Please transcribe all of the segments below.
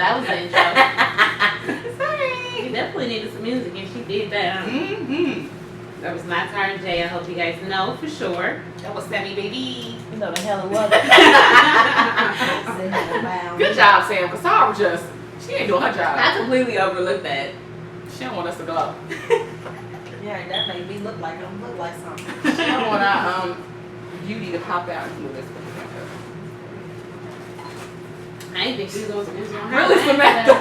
that was the intro. Sorry. We definitely needed some music, and she did that. That was not Tara and Jay. I hope you guys know for sure. That was Sammie Baby. You know the hell it was. Good job, Sam. Because Tara just, she ain't doing her job. I completely overlooked that. She don't want us to go. Yeah, that made me look like something. She don't want our beauty to pop out and do this. I ain't think she was going to Really, Samantha?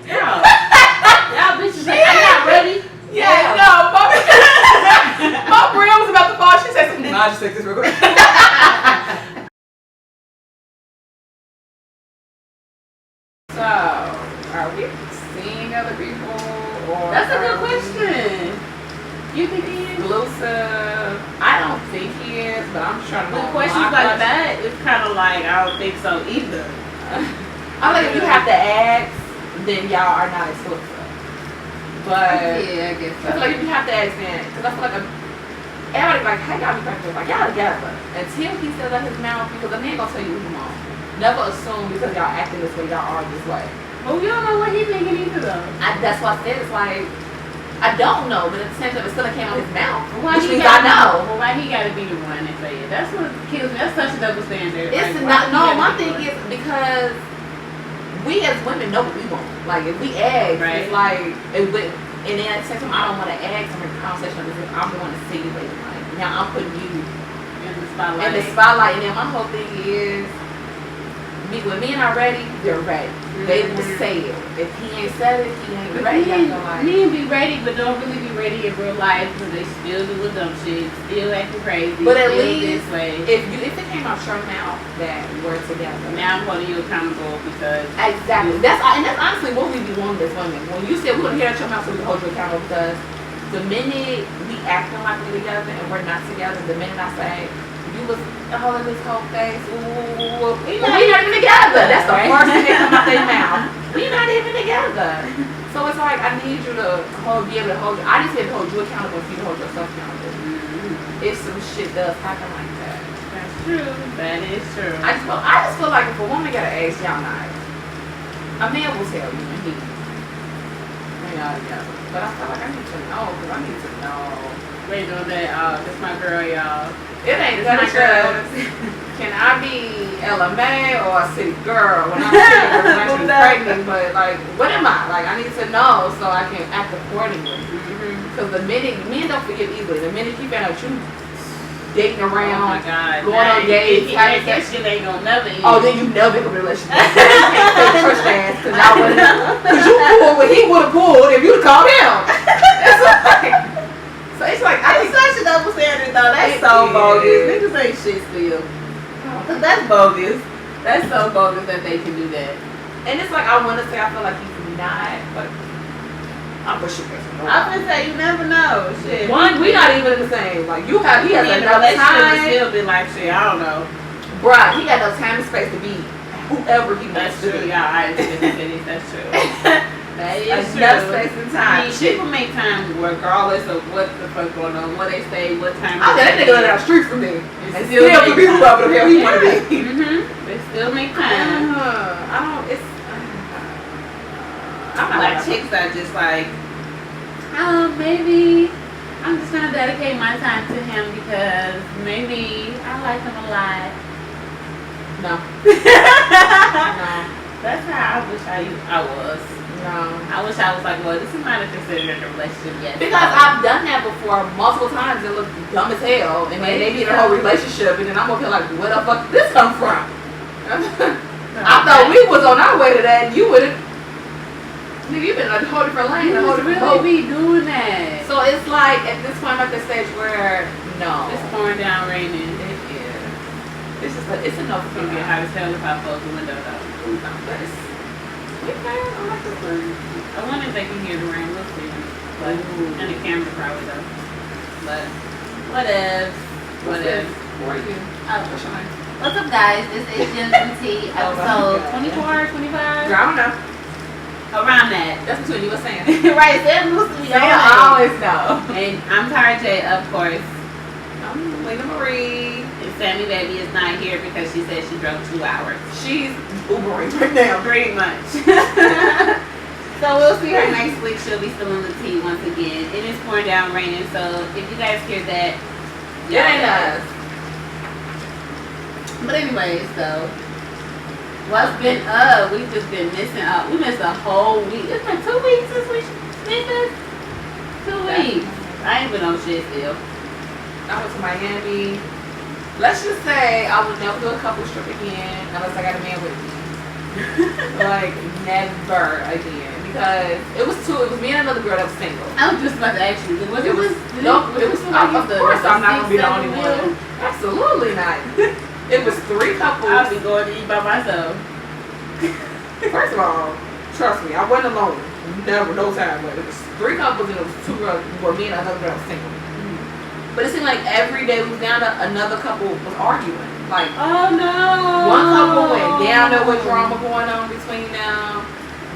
Y'all bitches like, I'm not ready. Yeah, no. My brain was about to fall. She said, "No, I'll just take this real quick." So, are we seeing other people? Or That's a good question. You think he is? Exclusive. I don't think he is, but I'm trying to. With questions like that, it's kind of like, I don't think so either. I think if you have to ask, then y'all are not exclusive. But yeah, I guess so. I feel like if you have to ask, then because I feel like everybody like, hey, y'all be talking like y'all together until he says out his mouth, because the man gonna tell you who you want. Never assume because y'all acting this way, y'all are this way. But we don't know what he's thinking either, though. That's why I said it's like I don't know, but at the same time, it still came out his mouth, Why which he means I gotta know. Well, why he gotta be the one that say it? That's what kills me. That's such a double standard. It's like, not. No, my be thing the is because we as women know what we want. Like if we ask, Right. it's like and then at the same time, I don't want to ask or make a conversation because I'm the one to see you later. Like now, I'm putting you in the spotlight. in the spotlight, and then my whole thing is, when men are ready, they're ready. They will say it. If he ain't said it, he ain't ready. Men be ready, but don't really be ready in real life because they still do the dumb shit, still acting crazy. But at still least this way. if it came out your mouth that we're together. Now I'm holding you accountable because Exactly. That's honestly what we be wanting as women. When you said we're gonna hear out your mouth so we can hold you accountable, because the minute we acting like we're together and we're not together, the minute I say you was all in this whole face, we're not even together. That's the first thing that comes out their mouth. We're not even together. So it's like I need you to be able to hold you. I just had to hold you accountable for you to hold yourself accountable. If some shit does happen like that. That's true. That is true. I just feel like if a woman gotta ask, y'all not. A man will tell you when y'all together. But I feel like I need to know, because I need to know. Wait on that. That's my girl, y'all. It ain't my girl. Can I be LMA or a city girl when I'm actually pregnant? But like, what am I? Like, I need to know so I can act accordingly. Because the minute men don't forgive easily. The minute you find out you dating around, going on dates, that shit ain't gonna never end. Oh, then you never gonna be in a relationship. You can't fake trust ass because you pulled what he would have pulled if you'd have called him. It's like It's such a double standard though. That's so bogus. Niggas ain't shit still. That's bogus. That's so bogus that they can do that. And it's like I want to say I feel like he's not, but I'm pushing this. I'm gonna say you never know. Shit. We not even the same. Like he has enough time. Still be like shit. I don't know. Bruh, he got enough time and space to be whoever he That's wants to true. be. Yeah, I understand. That's true. That is true. Enough space and time. I mean, people make time to work regardless of what the fuck going on, what they say, what time. I got that nigga down the street from me. And still make to be whoever the hell he want to be. They still make time. I don't. It's. I'm like chicks that just like, maybe I'm just gonna dedicate my time to him because maybe I like him a lot. No. No. That's how I wish I was. No. I wish I was like, well, this is not considered a relationship yet. Because I've done that before multiple times and look dumb as hell. And then they be in a whole relationship and then I'm gonna feel like, where the fuck did this come from? I thought we was on our way to that and you would've. Nigga, you been in a whole different lane, a whole different boat. Be doing that. So it's like at this point I'm at the stage where no. It's pouring down, raining. It is. It's enough It's for gonna me. get hot as hell if I close the window though. But it's okay. I like this one. I wonder if they can hear the rain. We'll see. But and the camera probably though. But whatevs. Whatevs. Who are you? What's your name? What's up, guys? This is Gems T, episode 24, 25. I don't know. Around that. That's between you and Sam. Right, Sam Lucy. Sam always know. And I'm Tara J, of course. Oh, I'm Lena Marie. And Sammie Baby is not here because she said she drove 2 hours. She's Ubering right now. Pretty much. So we'll see her next week. She'll be spilling the tea once again. It is pouring down raining, so if you guys hear that, Yeah, it does. But anyways, so what's been up? We've just been missing up. We missed a whole week. It's been 2 weeks since we missed this. 2 weeks. I ain't been on shit still. I went to Miami. Let's just say I would never do a couple trip again unless I got a man with me. Like never again. Because it was me and another girl that was single. I was just about to ask you. Of course I'm not gonna be the only one. Absolutely not. It was 3 couples. I'll be going to eat by myself. First of all, trust me, I wasn't alone. Never, no time. But it was 3 couples and it was 2 girls. Well, me and another girl was single. But it seemed like every day we was down to another couple was arguing. Like, oh no! One couple went down there with drama going on between them.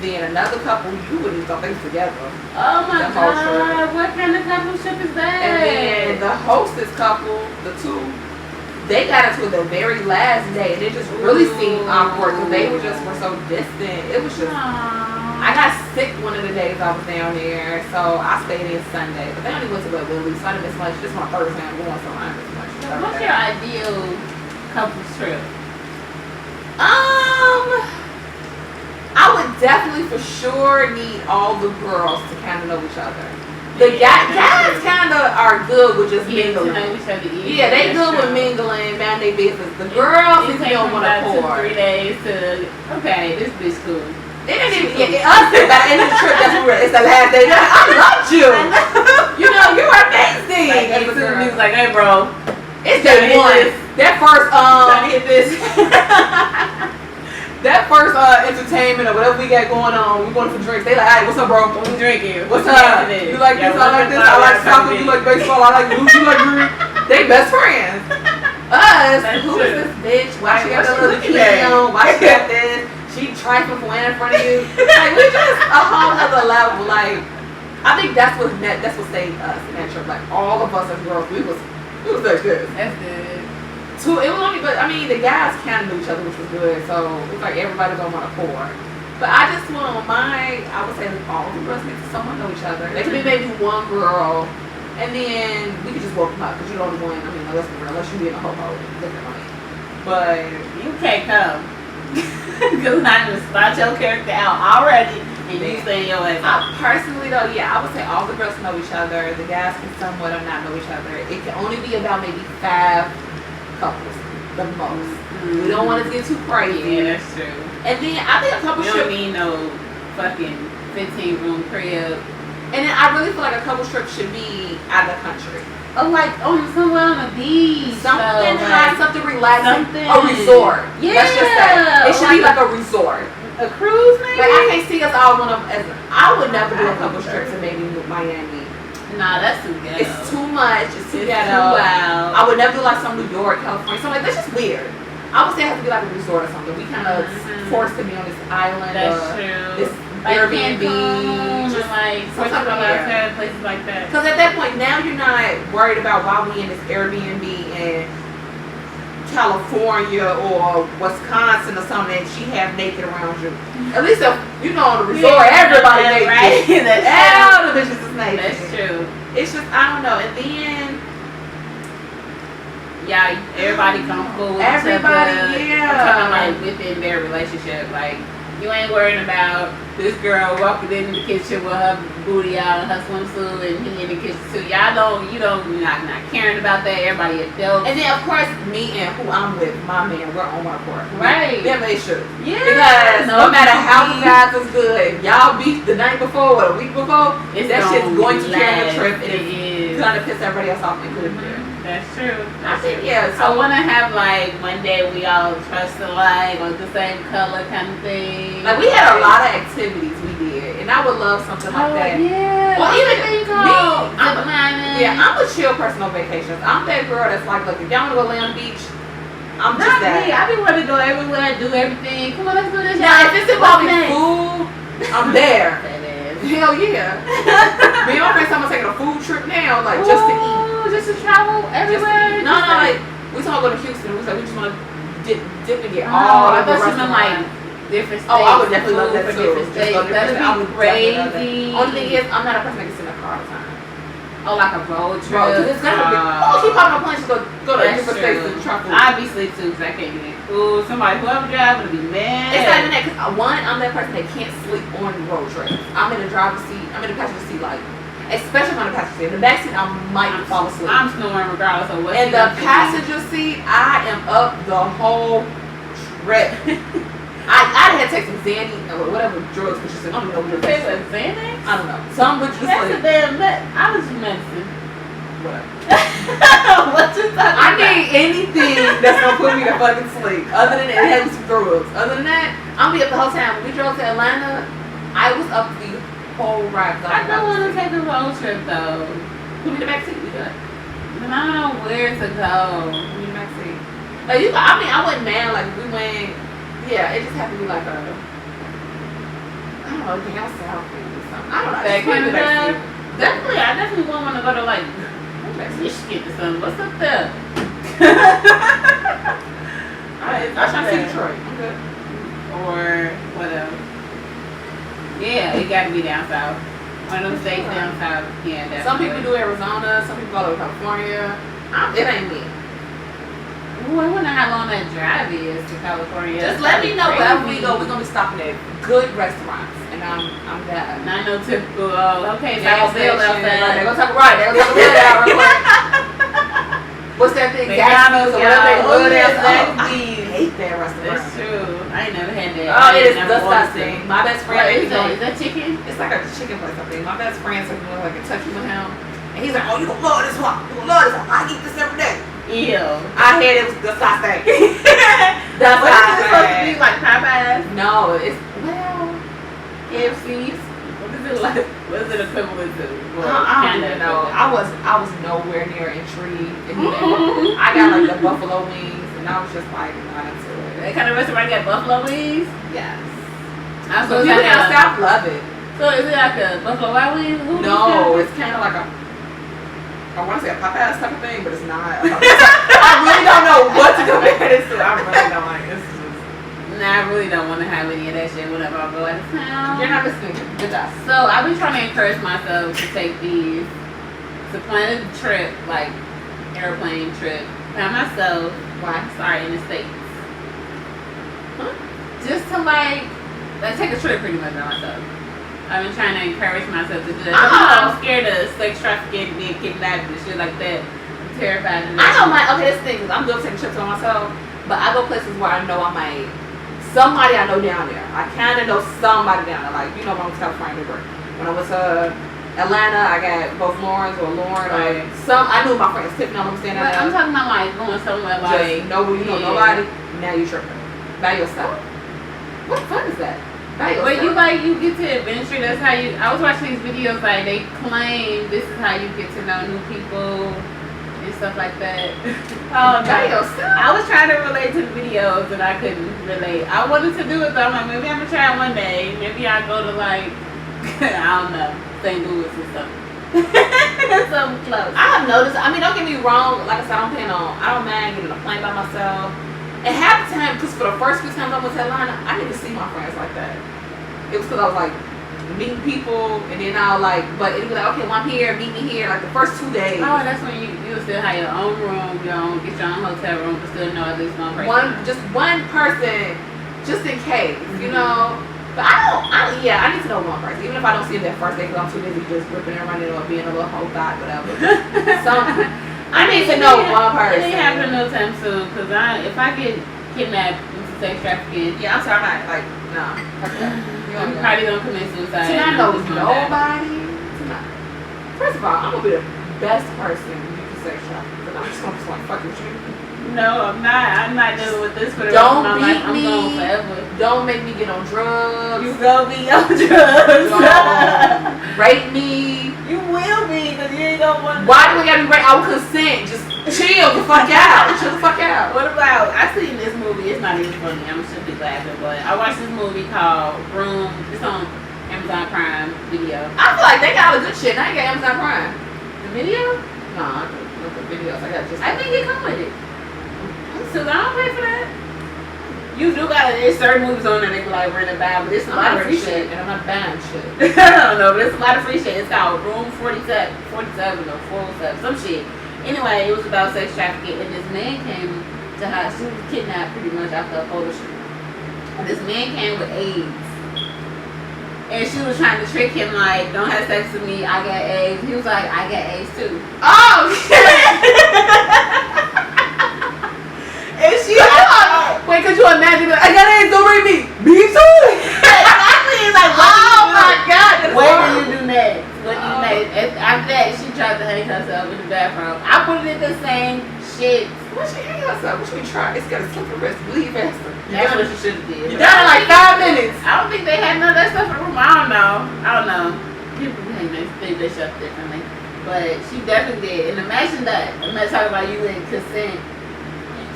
Then another couple, you wouldn't even thought they was together. Oh my The whole god! trip. What kind of coupleship is that? And then the hostess couple, the 2, they got into it the very last day. And it just really seemed awkward because they were so distant. It was just. I got sick one of the days I was down there, so I stayed in Sunday. But they only went to the Willie, so I didn't miss much. This is my first time going, so I didn't miss much. What's your ideal couples trip? I would definitely for sure need all the girls to kind of know each other. The guys kind of are good with just mingling. Yeah, they good with mingling, man, they business. The girls, if you don't want to pour. 2-3 days to, okay, this bitch cool. It ain't even, us, by the end of the trip, it's the last day. I loved you. You know, you were amazing. Like, As a girl. he was like, hey, bro. It's that one. That first, hit this. that first entertainment or whatever we got going on, we going for drinks. They like, hey, what's up, bro? What we drinking? What's up? You like this? I like this. I like soccer. You like baseball. I like blue. You like green. They best friends. Us. Who is this bitch? Why she got that little kid on? Why she got this? She trifling for in front of you. Like, we just a whole other level. Like, I think that's what saved us in that trip. Like, all of us as girls, we was that good. That's good. It was only, but I mean, the guys kind of knew each other, which was good. So it's like everybody's on one accord. But I just want I would say all the girls need to someone know each other. There could be maybe one girl, and then we could just welcome up because you're the only one. I mean, unless you be in a ho-ho looking at me. But You can't come. Because I just spot your character out already and you stay in your ass. Personally though, yeah, I would say all the girls know each other. The guys can somewhat or not know each other. It can only be about maybe 5 couples, the most. We don't want to get too crazy. Yeah, that's true. And then I think a couple You don't need no fucking 15-room crib. And then I really feel like a couple trip should be out of the country. Oh, like somewhere on the beach. Something hot, something relaxing. Something. A resort. Yeah. Let's just say. It should be like a resort. A cruise, maybe? Like, I can't see us all one of I would never do a couple trips in maybe Miami. Nah, that's too ghetto. It's too much. It's too It's ghetto. too wild. I would never do like some New York, California. Something like that's just weird. I would say it has to be like a resort or something. We kind of forced to be on this island. That's true. This Like Airbnb. Cancun, Just like something Portugal, like that. places like that. Because at that point, now you're not worried about why we in this Airbnb in California or Wisconsin or something and she half naked around you. At least if you know on the resort, everybody naked. Right? That's All the bitches is naked. That's true. It's just, I don't know. And then Yeah, everybody come cool with Everybody, each other. yeah. I'm talking like within their relationship. Like, you ain't worrying about this girl walking in the kitchen with her booty out and her swimsuit and he in the kitchen too. You're not caring about that. Everybody adults. And then of course me and who I'm with, my man, we're on one accord. Right. We have an issue. Yeah. Because no matter how the guys is good, if y'all beat the night before or the week before, that shit's going to carry the trip and it's gonna piss everybody else off, including you. That's true. I think, yeah. So I So want to have like one day we all dress alike or the same color kind of thing. like we had a lot of activities we did, and I would love something like that. Yeah. Well, even me, I'm I'm a chill person on vacations. I'm that girl that's like, look, if y'all want to go lay on the beach, I'm just Not that. me. I be wanting to go everywhere, do everything. Come on, let's do this. Now, if it's involving What's next? food, I'm there. That is. Hell yeah. Me and my friends, I'm taking a food trip now, like just to eat. cool just to travel everywhere? No, like we talking about go to Houston. We was like we just want to dip and get Oh, all I of the thought you meant like restaurants. different states. Oh, I would definitely love that for too. different Just states. go to different That'd states. I would be definitely love that. crazy. Only thing is, I'm not a person that can sit in a car all the time. Oh, like a road trip. Bro, it's gonna be. Oh, keep on my plane. Just go to That's different true. states and try food. I'd be sleep too because I can't get food. Somebody, whoever drive, would be mad. It's not even that, because one, I'm that person that can't sleep on road trips. I'm in the driver's seat, I'm in the passenger seat, like, especially on the passenger seat. In the back seat, I might fall asleep. I'm snoring regardless of what. In the passenger seat, I am up the whole trip. I had to take some Xanny or whatever drugs, but she said, I don't know what Say drugs. what, Xanax? I don't know. Some would just That's a like, damn I was medicine. whatever. What you talking I about? need anything that's gonna put me to fucking sleep. Other than that, it has some drugs. Other than that, I'm gonna be up the whole time. When we drove to Atlanta, I was up the whole ride. I don't want to take a road trip though. Put me in the back seat. We good. But I don't know where to go. Put me in the back seat. Like you, I mean, I wasn't mad. Like we went. Yeah, it just had to be like a. I don't know, down south or something. I don't know. That Just put me in the back Canada? seat. Definitely, I definitely won't want to go to like Back seat. Michigan or something. What's up there? I'm trying to see Detroit. I'm good. Or whatever. Yeah, it got to be down south. One of them states down south. Yeah, definitely. Some people do Arizona. Some people go to California. It ain't me. Ooh, I wonder how long that drive is to California. Just That's let me know crazy. wherever we go. We're gonna be stopping at good restaurants, and I'm that. Not no typical. Okay, Gas Nashville station. Right, they outside. gonna talk right. They gonna talk about that real quick. What's that thing? Zaxby's or whatever they Oh, put yeah, it. I Zaxby's. hate that restaurant. That's true. I ain't never had that. Oh, I it ain't is never wanted disgusting. to. My best friend. What is he's that? on- Is that chicken? It's like a chicken place, I think. My best friend took me to like Kentucky with him, and he's like, "Oh, you gonna love this one. You gonna love this one. I eat this every day." Ew. I had it was disgusting. That's what is it supposed to be like Popeyes? No, it's well. KFC's? What is it like? What is it equivalent to? Well, I don't kinda even know. equivalent. I was nowhere near intrigued. I got like the buffalo wings, and I was just like not into it. That kind of restaurant got buffalo wings? Yes. I was So gonna people say down that. south love it. So is it like a buffalo wild wings? Who No, it's kind of like a. I want to say a Popeyes type of thing, but it's not. I really don't know what to compare this to. I really don't like this. Nah, I really don't want to have any of that shit whenever I go out of town. You're not listening. Good job. So I've been trying to encourage myself to take these, to plan a trip, like airplane trip, by myself, Why? in the States. Just to like take a trip pretty much by myself. I've been trying to encourage myself to do that. I'm scared of sex trafficking, being kidnapped and shit like that. I'm terrified of that. I don't mind. Okay, this thing is I'm good taking trips by myself, but I go places where I know I might. Somebody I know down there. I kind of know somebody down there. Like, you know, when I went to California, when I went to Atlanta, I got both Laurens or Lauren or some. I knew my friends Tiffany. I'm standing But there. I'm talking about like going somewhere like Just know where you know nobody. Now you tripping by yourself. What fun is that? By yourself. But you get to adventure. That's how you. I was watching these videos like they claim this is how you get to know new people and stuff like that. Oh by no! yourself. I was trying to relate to the videos and I couldn't relate. I wanted to do it, but I'm like, maybe I'm gonna try it one day. Maybe I go to like I don't know, St. Louis or something. Something close. I have noticed. I mean, don't get me wrong. Like I said, I don't mind getting a plane by myself. And half the time, because for the first few times I went to Atlanta, I didn't see my friends like that. It was because I was like meeting people, and then I'll like, but it'd be like, okay, well I'm here, meet me here. Like the first 2 days. Oh, that's when you still have your own room, get your own hotel room, but still know at least one person. Just one person, just in case, you know. But I need to know one person, even if I don't see him that first day because I'm too busy just ripping and running or being a little whole thought, whatever. I need to know one person. It ain't happening no time soon, because if I get kidnapped into sex trafficking, Yeah, I'm sorry, I'm not like, no. I'm probably gonna commit suicide. To not and know I'm just gonna die. nobody. First of all, I'm gonna be the best person you can say traffic. But I'm just gonna fuck with you. No, I'm not. I'm not dealing with this for the Don't rest of my life. I'm beat going me. forever. Don't make me get on drugs. You gonna be on drugs. Don't rape me. You will be, because you ain't gonna want to. Why do we gotta be raped? I will consent. Just chill the fuck out. Chill the fuck out. What about, I seen this movie, it's not even funny, I'm just be laughing, but I watched this movie called Room, it's on Amazon Prime Video. I feel like they got all the good shit. Now you got Amazon Prime. The video? No, I can look at videos. I got just. I think it come with it. So I don't pay for that. You do gotta, there's certain movies on there they be like rent about, but it's a lot of free shit. and I'm not buying shit. I don't know, but it's a lot of free shit. It's called Room 47 or 407, some shit. Anyway, it was about sex trafficking, and this man came to her. She was kidnapped pretty much after a photo shoot. And this man came with AIDS. And she was trying to trick him like, don't have sex with me, I got AIDS. He was like, I got AIDS too. Oh shit! And she Wait, could you imagine that? I got AIDS, don't rape me. Me too. exactly. It's like, what Oh do you do? my god. What do you do next? What do you next? And after that, she tried to hang herself in the bathroom. I put it in the same shit. What she hang herself? What should we try? It's got a slip of wrist. Bleed faster. That's what she should have did. You got it like 5 minutes. I don't think they had none of that stuff in the room. I don't know. People think they shut differently. But she definitely did. And imagine that. I'm not talking about you in consent.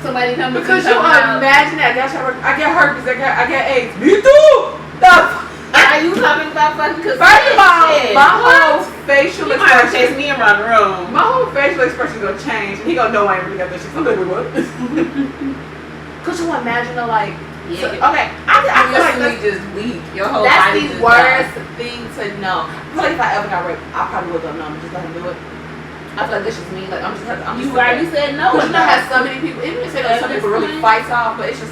Somebody come to Because you you talking about, imagine that. I get herpes. I got AIDS. Me too. are you talking about fucking consent? First of all, Shit. my whole facial You might have chased expression. me around the room. My whole facial expression is gonna change, and he gonna know I ain't really got that shit. I'm like, wait, what? Could you imagine the like? Yeah. So, okay, I feel like You're that's, just weak. Your whole that's body the just worst died. thing to know. I feel like if I ever got raped, I probably would have known. Just let him do it. I feel like this is me. Like I'm just. You already said no. Because you know how so many people, even if you say that some people really fight off, but it's just.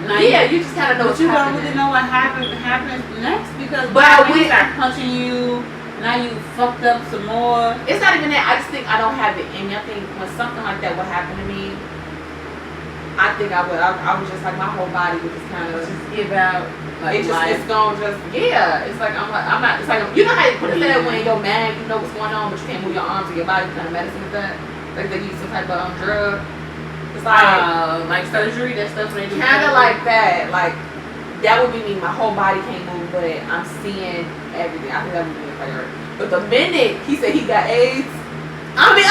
Yeah, you just kind of know But what's you don't happening. really know what happens next because But now we- we start punching you. Now you fucked up some more. It's not even that. I just think I don't have it in me. I think when something like that would happen to me, I think I would. I was just like my whole body would just kind of Just give out. Like, it's gonna just It's like I'm not. It's like you know how you put it that when you're mad, you know what's going on, but you can't move your arms or your body. Kind of medicine with that. Like they use some type of drug. It's like surgery, that stuff when they do. kind of like that. Like that would be me. My whole body can't move, but I'm seeing everything. I think that would be a priority. But the minute he said he got AIDS, I mean,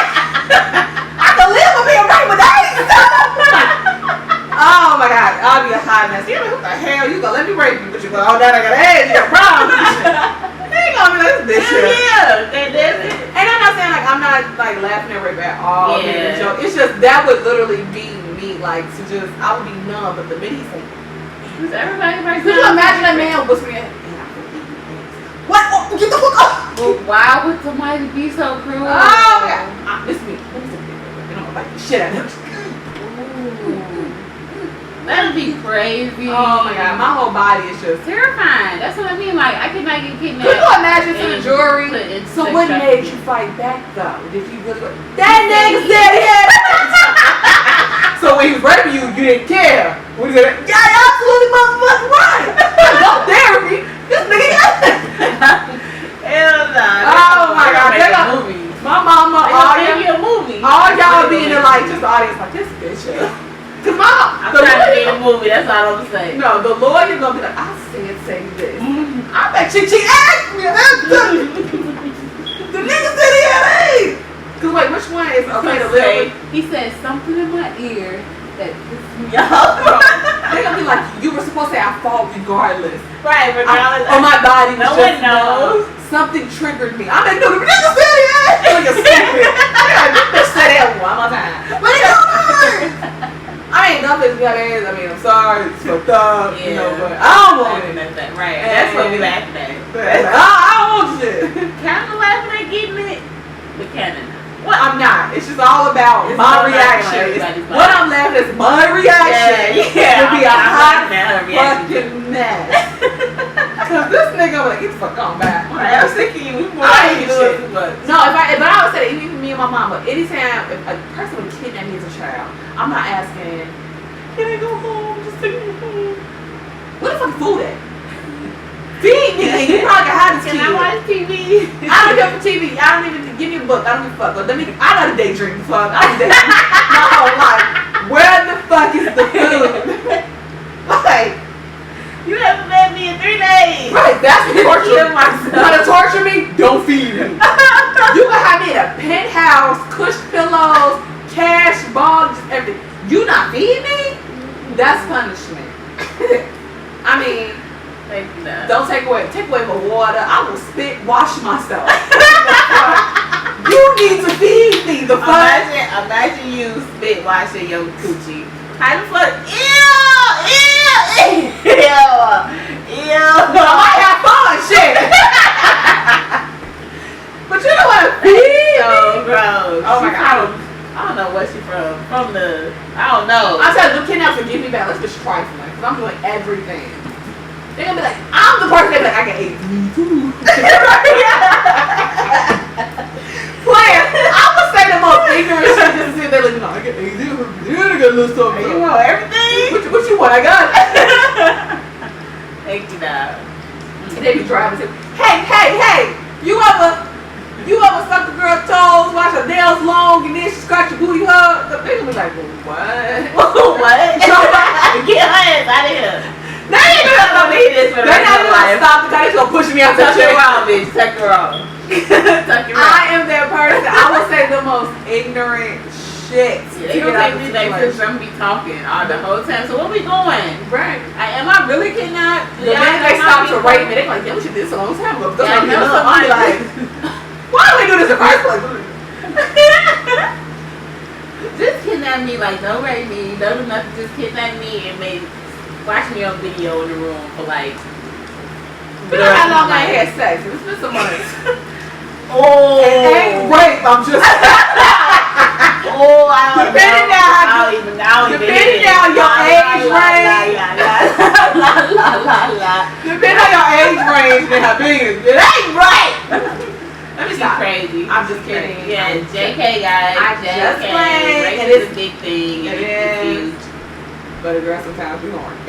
I can live with being right with AIDS. Oh my god, I'll be a hot mess. You're like, what the hell? You gonna let me rape you, but you go, oh, now I got AIDS. You got problems. They ain't gonna be like this shit. Yeah, that's it. And I'm not saying like I'm not like laughing at rape at all. Yeah. Being a joke. It's just that would literally be me. Like to just, I would be numb. But the minute he's like, Everybody right could you imagine a man whispering? What? Oh, get the fuck up! Well, why would somebody be so cruel? Oh my god! Listen to me. Let me see. You know, like the shit out of him. That'd be crazy. Oh my god, my whole body is just. Terrifying. That's what I mean. Like I could not get kidnapped. Could you imagine to the and jury? put in So sex what made trafficking. you fight back though? Did you really? That nigga said he had. So when he was raping you, you didn't care. What is it? Yeah, absolutely motherfucking right. No therapy. This nigga got it. Hell nah. Oh my god, They they got got movies. my mama, They all gonna make y'all, you a movie. all y'all be in there like just the audience like this bitch. Cause my I'm trying to be in a movie. That's all I'm saying. no, the lawyer gonna be like, I said say this. I bet she asked me. The nigga said he had AIDS. Cause wait, which one is okay to live with? He said something in my ear that pissed me off. They're gonna be like, you were supposed to say I fought regardless. Right, regardless. Or my body was No just one knows. something triggered me. I'm like, no, the nigga said he had AIDS. Like, you're stupid. You bitch said that one more time. But it don't hurt. I ain't nothing got AIDS. I mean, I'm sorry, it's fucked up, you know, but I don't want it. Right, that's what we laughing at. I don't want shit. Kind of laughing at getting it, but kind of not. Well, I'm not. It's just all about It's my all about reaction. everybody's What I'm laughing is my reaction. Yeah, To be a I'm hot laughing at her reaction. fucking mess. Cause this nigga was like, get the fuck on back. I'm sick of you. We more I ain't than doing too much. No, but I would say that even me and my mama, anytime if a person would kidnap me as a child, I'm not asking, can I go home? Just take me home. Where the fuck food at? Feed me. You probably can hide this Can kid. I watch TV? I don't care for TV. I don't even give me a book. I don't give a fuck. Let me. I know the daydream fuck. I know daydream my whole life. Where the fuck is the food? Like, You haven't fed me in 3 days. right? That's torture. Kill myself. You wanna torture me? Don't feed me. You can have me in a penthouse, cushion pillows, cash, balls, just everything. You not feed me? That's punishment. I mean. Thank you, no. Don't take away my water. I will spit, wash myself. need to feed me. The fuck? Imagine you spit washing your coochie. How the fuck? Ew! I might have fun, shit. But you know what? Feed So gross. Oh my God. I don't know where she from. From the, I don't know. I said, the kidnappers will give me back. Let's just trifling. Because I'm doing everything. They're going to be like, I'm the person. They're like, I can eat me too. Playing. I would say the most ignorant shit just to sit there like, no, I can eat you. You're going to get a little something. You want everything? What you want? I got it. Thank you, dog. And they be driving to, hey, you ever suck the girl's toes, wash her nails long, and then she scratch your booty hug? The people be like, well, what? What? Get her ass out of here. They ain't gonna need this for the They're rest not of even your gonna life. stop the guy. They're gonna push me out the Tuck her chair. off, bitch. Tuck her off. Tuck her off. I am that person. I would say the most ignorant shit. They don't take me like this. I'm be talking all the whole time. So where we going? Right. Am I really kidnapped? The minute they stop to rape me, they like, yeah, we should do this a long time ago. Yeah, I know I'm somebody like, why do we do this in the first place? Just kidnap me, like don't rape me, don't do nothing, just kidnap me and watch me on video in the room for like. You know how long I ain't had sex? It's been some months. Oh, It ain't rape, I'm just. Oh, I don't Depending know. on I don't even depending on your age range. Depending on your age range, then how big it ain't right. Let me stop. Crazy. I'm just kidding. Yeah, JK guys. I just JK. played, Race and is it's- a big thing. it And it's huge. But the rest of the time, we horny.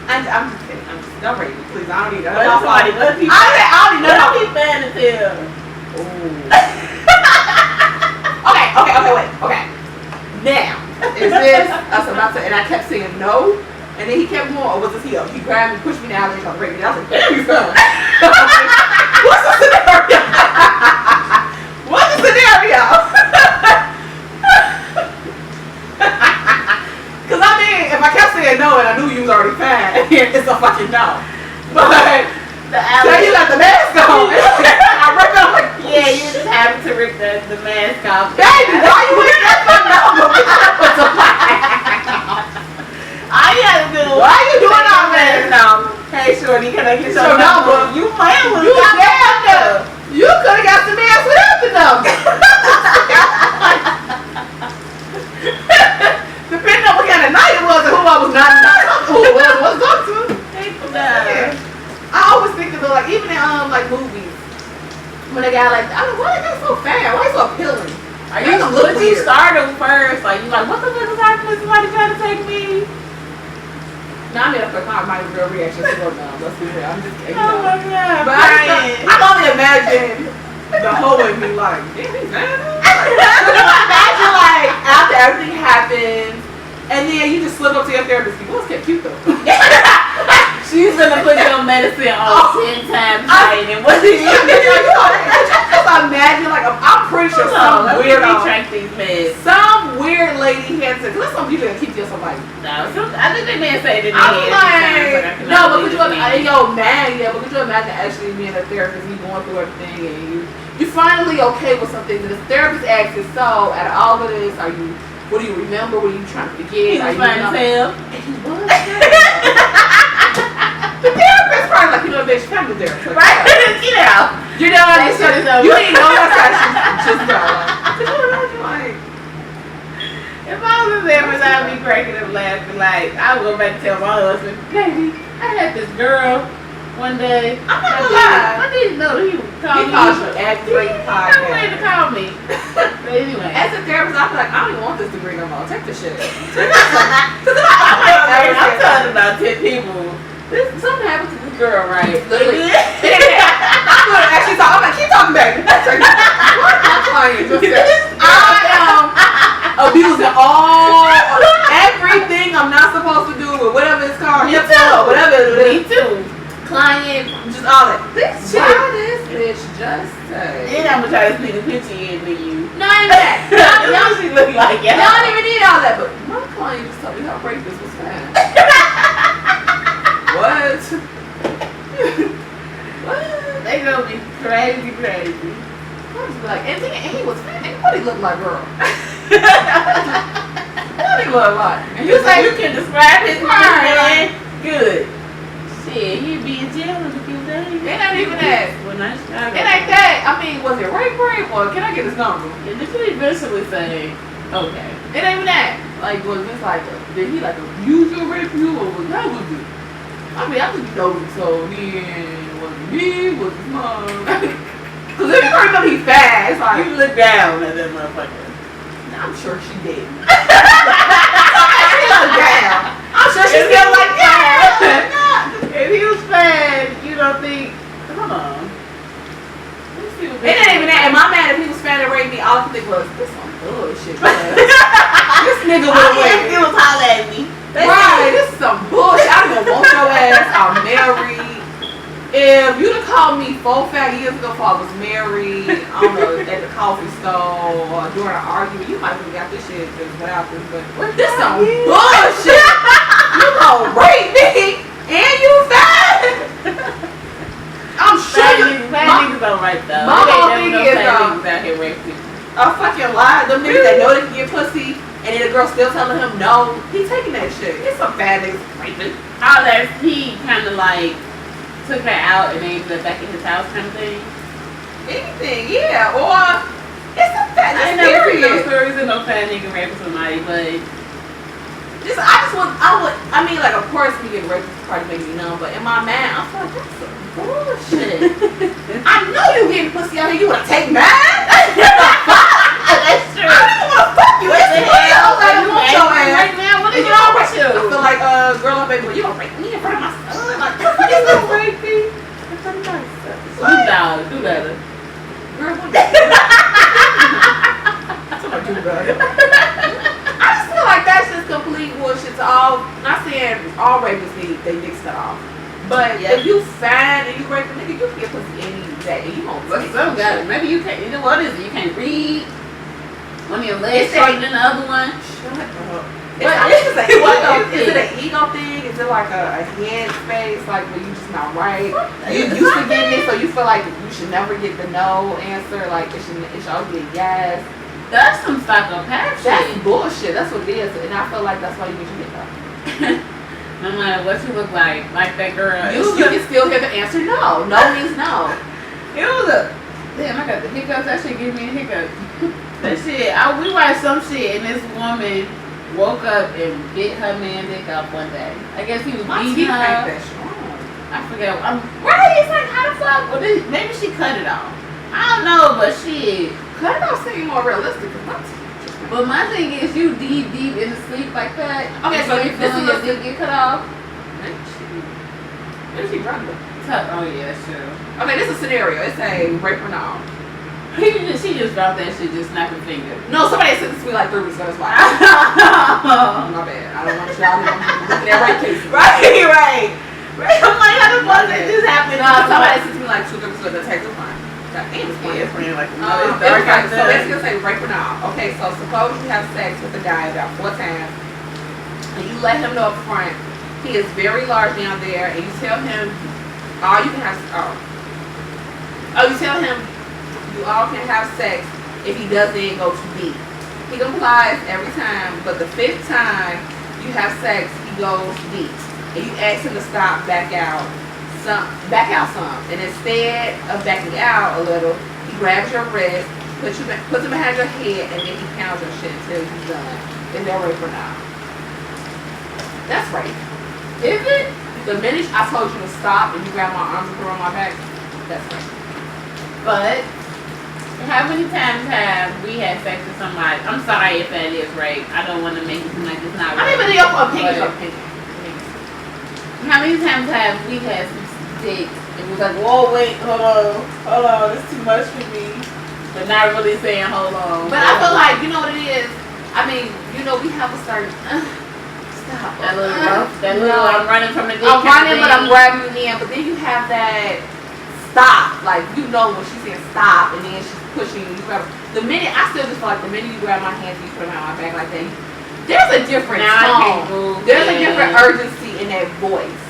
I'm just kidding. Don't rate me, please. I don't need that. But it's funny. Let people. I already know. Let me fan until. Okay. Now, is this us about to, and I kept saying no, and then he kept going, or was this he up? He grabbed me, pushed me down, and he tried to rape me. I was like, damn, you son. What's the scenario? What's the scenario? Because I mean, if I kept saying no and I knew you was already fine, it's a fucking no. But, so you got the mask on. I ripped it, I'm like, Yeah, you just having to rip the mask off. baby, why you with that my number? All you gotta do. Why you doing take all your mask that? off. Hey, shorty, can I get Your your number? number. You might have You got my damn number. You could have got the mask without the number. Depending on what kind of night it was and who I was not who it was going to. Yeah. I always think of the, like, even in like movies, when they got like, I don't know, why they got so fast? Why so appealing? Are you look what you weird. started first? Like you like, what the fuck is happening? Somebody trying to take me? No, I mean, of course, my real reaction is well, no, let's be real. I'm just kidding. Oh my god, But Brian. I can only imagine the whole way me like, damn, he's mad. Imagine like after everything happens, and then you just slip up to your therapist. He was kept cute though. She's gonna put your medicine on 10 times right, and what did you do? Just imagine like I'm pretty sure some Let me weirdo, retract these meds. some weird lady had to. Cause that's something you gonna keep to somebody. No, I think they may say that in I'm their like, head. no, but could you imagine? Yo, man, yeah, but could you imagine actually being a therapist, you going through everything, and you finally okay with something, and the therapist asks you, so out of all of this, what do you remember? What are you trying to forget? He was trying to tell. And he was. The therapist probably like, you know, bitch, come to therapist. Like, Right? Get out. you know what I'm That shit is saying? over. You didn't know that's how she just got like. Could you imagine like? If I was a therapist, I'd be cracking up laughing. Like, I would go back and tell my husband, baby, I had this girl one day. I'm not gonna lie. I didn't know he would call He me. calls you every He podcast. no way to call me. But anyway. As a therapist, I feel like I don't even want this degree no more. Take the shit. I'm talking about 10 people. Something happened to this girl, right? Literally. I'm gonna actually talk. I'm like, keep talking, baby. What am I trying to say? I am abusing everything I'm not supposed to do with whatever it's called. Me Hip too. hop, whatever it Me is. too. Client, just all that. This child, this bitch just And say. I'm gonna try to sneak a picture in with you. No, I ain't that. Y'all she look like Y'all y'all. don't even need all that, but my client just told me her rapist was fine. What? What? They gonna be crazy. I just be like, and he was fat. And what he look like, girl? What he look like? And he You was say like, you can describe his Right. man. Good. Shit, he'd be in jail in a few days. it ain't even that. Well, not Chicago. It ain't that. I mean, was it rape, or can I get his number? And this would eventually say, okay. It ain't even that. Like, was this like, did he like abuse you or rape you, or was that was it? I mean, I just know so then was it me, was his mom? Cause if you remember he fast, it's like, You look down at that motherfucker. I'm sure she did. She looked down. I'm sure she still like that. If he was fat, you don't think, hold on. Let's see what It ain't even that. And my man, if he was fat and raped me, all I could think was, this some bullshit. This nigga All would he had to do was holler at me. Right, this is some bullshit. I don't want your ass. I'm married. If you'd have called me 4 fat years ago before I was married, I don't know, at the coffee store or during an argument, you might have got this shit just without this, but this some bullshit. You gonna rape me and you fat? I'm sure Fat niggas don't rape though. my There whole ain't thing never no is, fat niggas out here rape people. a fucking lie. Them niggas that know they can get pussy and then the girl still telling him no, he taking that shit. It's some fat niggas raping. All that, he kind of like took her out and then put her back in his house kind of thing. Anything, yeah. Or it's a fat I ain't never seen no stories of no fat nigga raping somebody, but I mean, like, of course, me getting raped is probably making me numb, but in my mind, I feel like that's some bullshit. I know you getting pussy out here. You wanna take mine? that's true. I don't even wanna fuck you. It's What the real. hell? I don't want your ass. Right now, what is You wrong know, with you? I feel like, girl, I'm baby, you gonna rape me in front of my son? Like, what the fuck is this raping? In front of my son? Do dog, do better. Girl, what the Somebody do better. I just feel like that's just complete bullshit to all. Not saying all rapists need they dicks cut off, but Yeah. if you fat and you rape a nigga, you can get pussy any day. You won't But take some that guys, shit. maybe you can't. You know what is it? You can't read. One of your legs It's shorter than the other one. Shut up. But I think it's an what ego. is Is it it? an ego thing? Is it like a head space, like where you just not right? You It's used to something. getting it, so you feel like you should never get the no answer. Like it should always be a yes. That's some psychopath That's shit. bullshit. That's what it is, and I feel like that's why you get your hit up. No matter what you look like that girl. You can still hear the answer no. No means no. It was a damn. I got the hiccups. That shit gave me a hiccup. That shit. We watched some shit, and this woman woke up and bit her man dick up one day. I guess he was My beating teeth ain't her. that strong. I forget. Right? It's like how the fuck? Well, maybe she cut it off. I don't know, but shit. Cut it off seem more realistic because my teeth just But my thing is, you deep in the sleep like that. Okay, so you this feeling is your dick get cut off. Where's she drunk? Oh yeah, that's true. Okay, this is a scenario. It's a rape or no. She just dropped that shit, just snap her finger. No, somebody sent this to me like 3 weeks ago. That's why. My bad. I don't want y'all looking at rape cases. right. I'm like, how the fuck did this happen? No, somebody sent to me like 2 3 weeks ago. The text was fine. Yeah, friend, like, It's dark like, out so there. let's just say rape or not. Okay, so suppose you have sex with a guy about 4 times, and you let him know up front he is very large down there, and you tell him all you can have. You tell him you all can have sex if he doesn't go too deep. He complies every time, but the 5th time you have sex, he goes deep, and you ask him to stop, back out some, and instead of backing out a little, he grabs your wrist, puts it behind your head, and then he pounds your shit until he's done. Is that rape or not? That's rape. Is it? The minute I told you to stop and you grab my arms and put on my back, that's rape. But how many times have we had sex with somebody? I'm sorry if that is rape. I don't want to make it seem like it's not rape. I mean, but your opinion is your But opinion. how many times have we had some dick and was like, whoa, wait, hold on, it's too much for me. But not really saying hold on. But I feel like, you know what it is? I mean, you know, we have a certain stop. That little rough, I'm running from the dick. I'm running, but I'm thing. grabbing you in. But then you have that stop. Like, you know when she's saying stop and then she's pushing you. You grab her. The minute, I still just feel like the minute you grab my hands and you put them on my back like that, there's a different Now I can't tone. move. There's a Yeah. different urgency in that voice.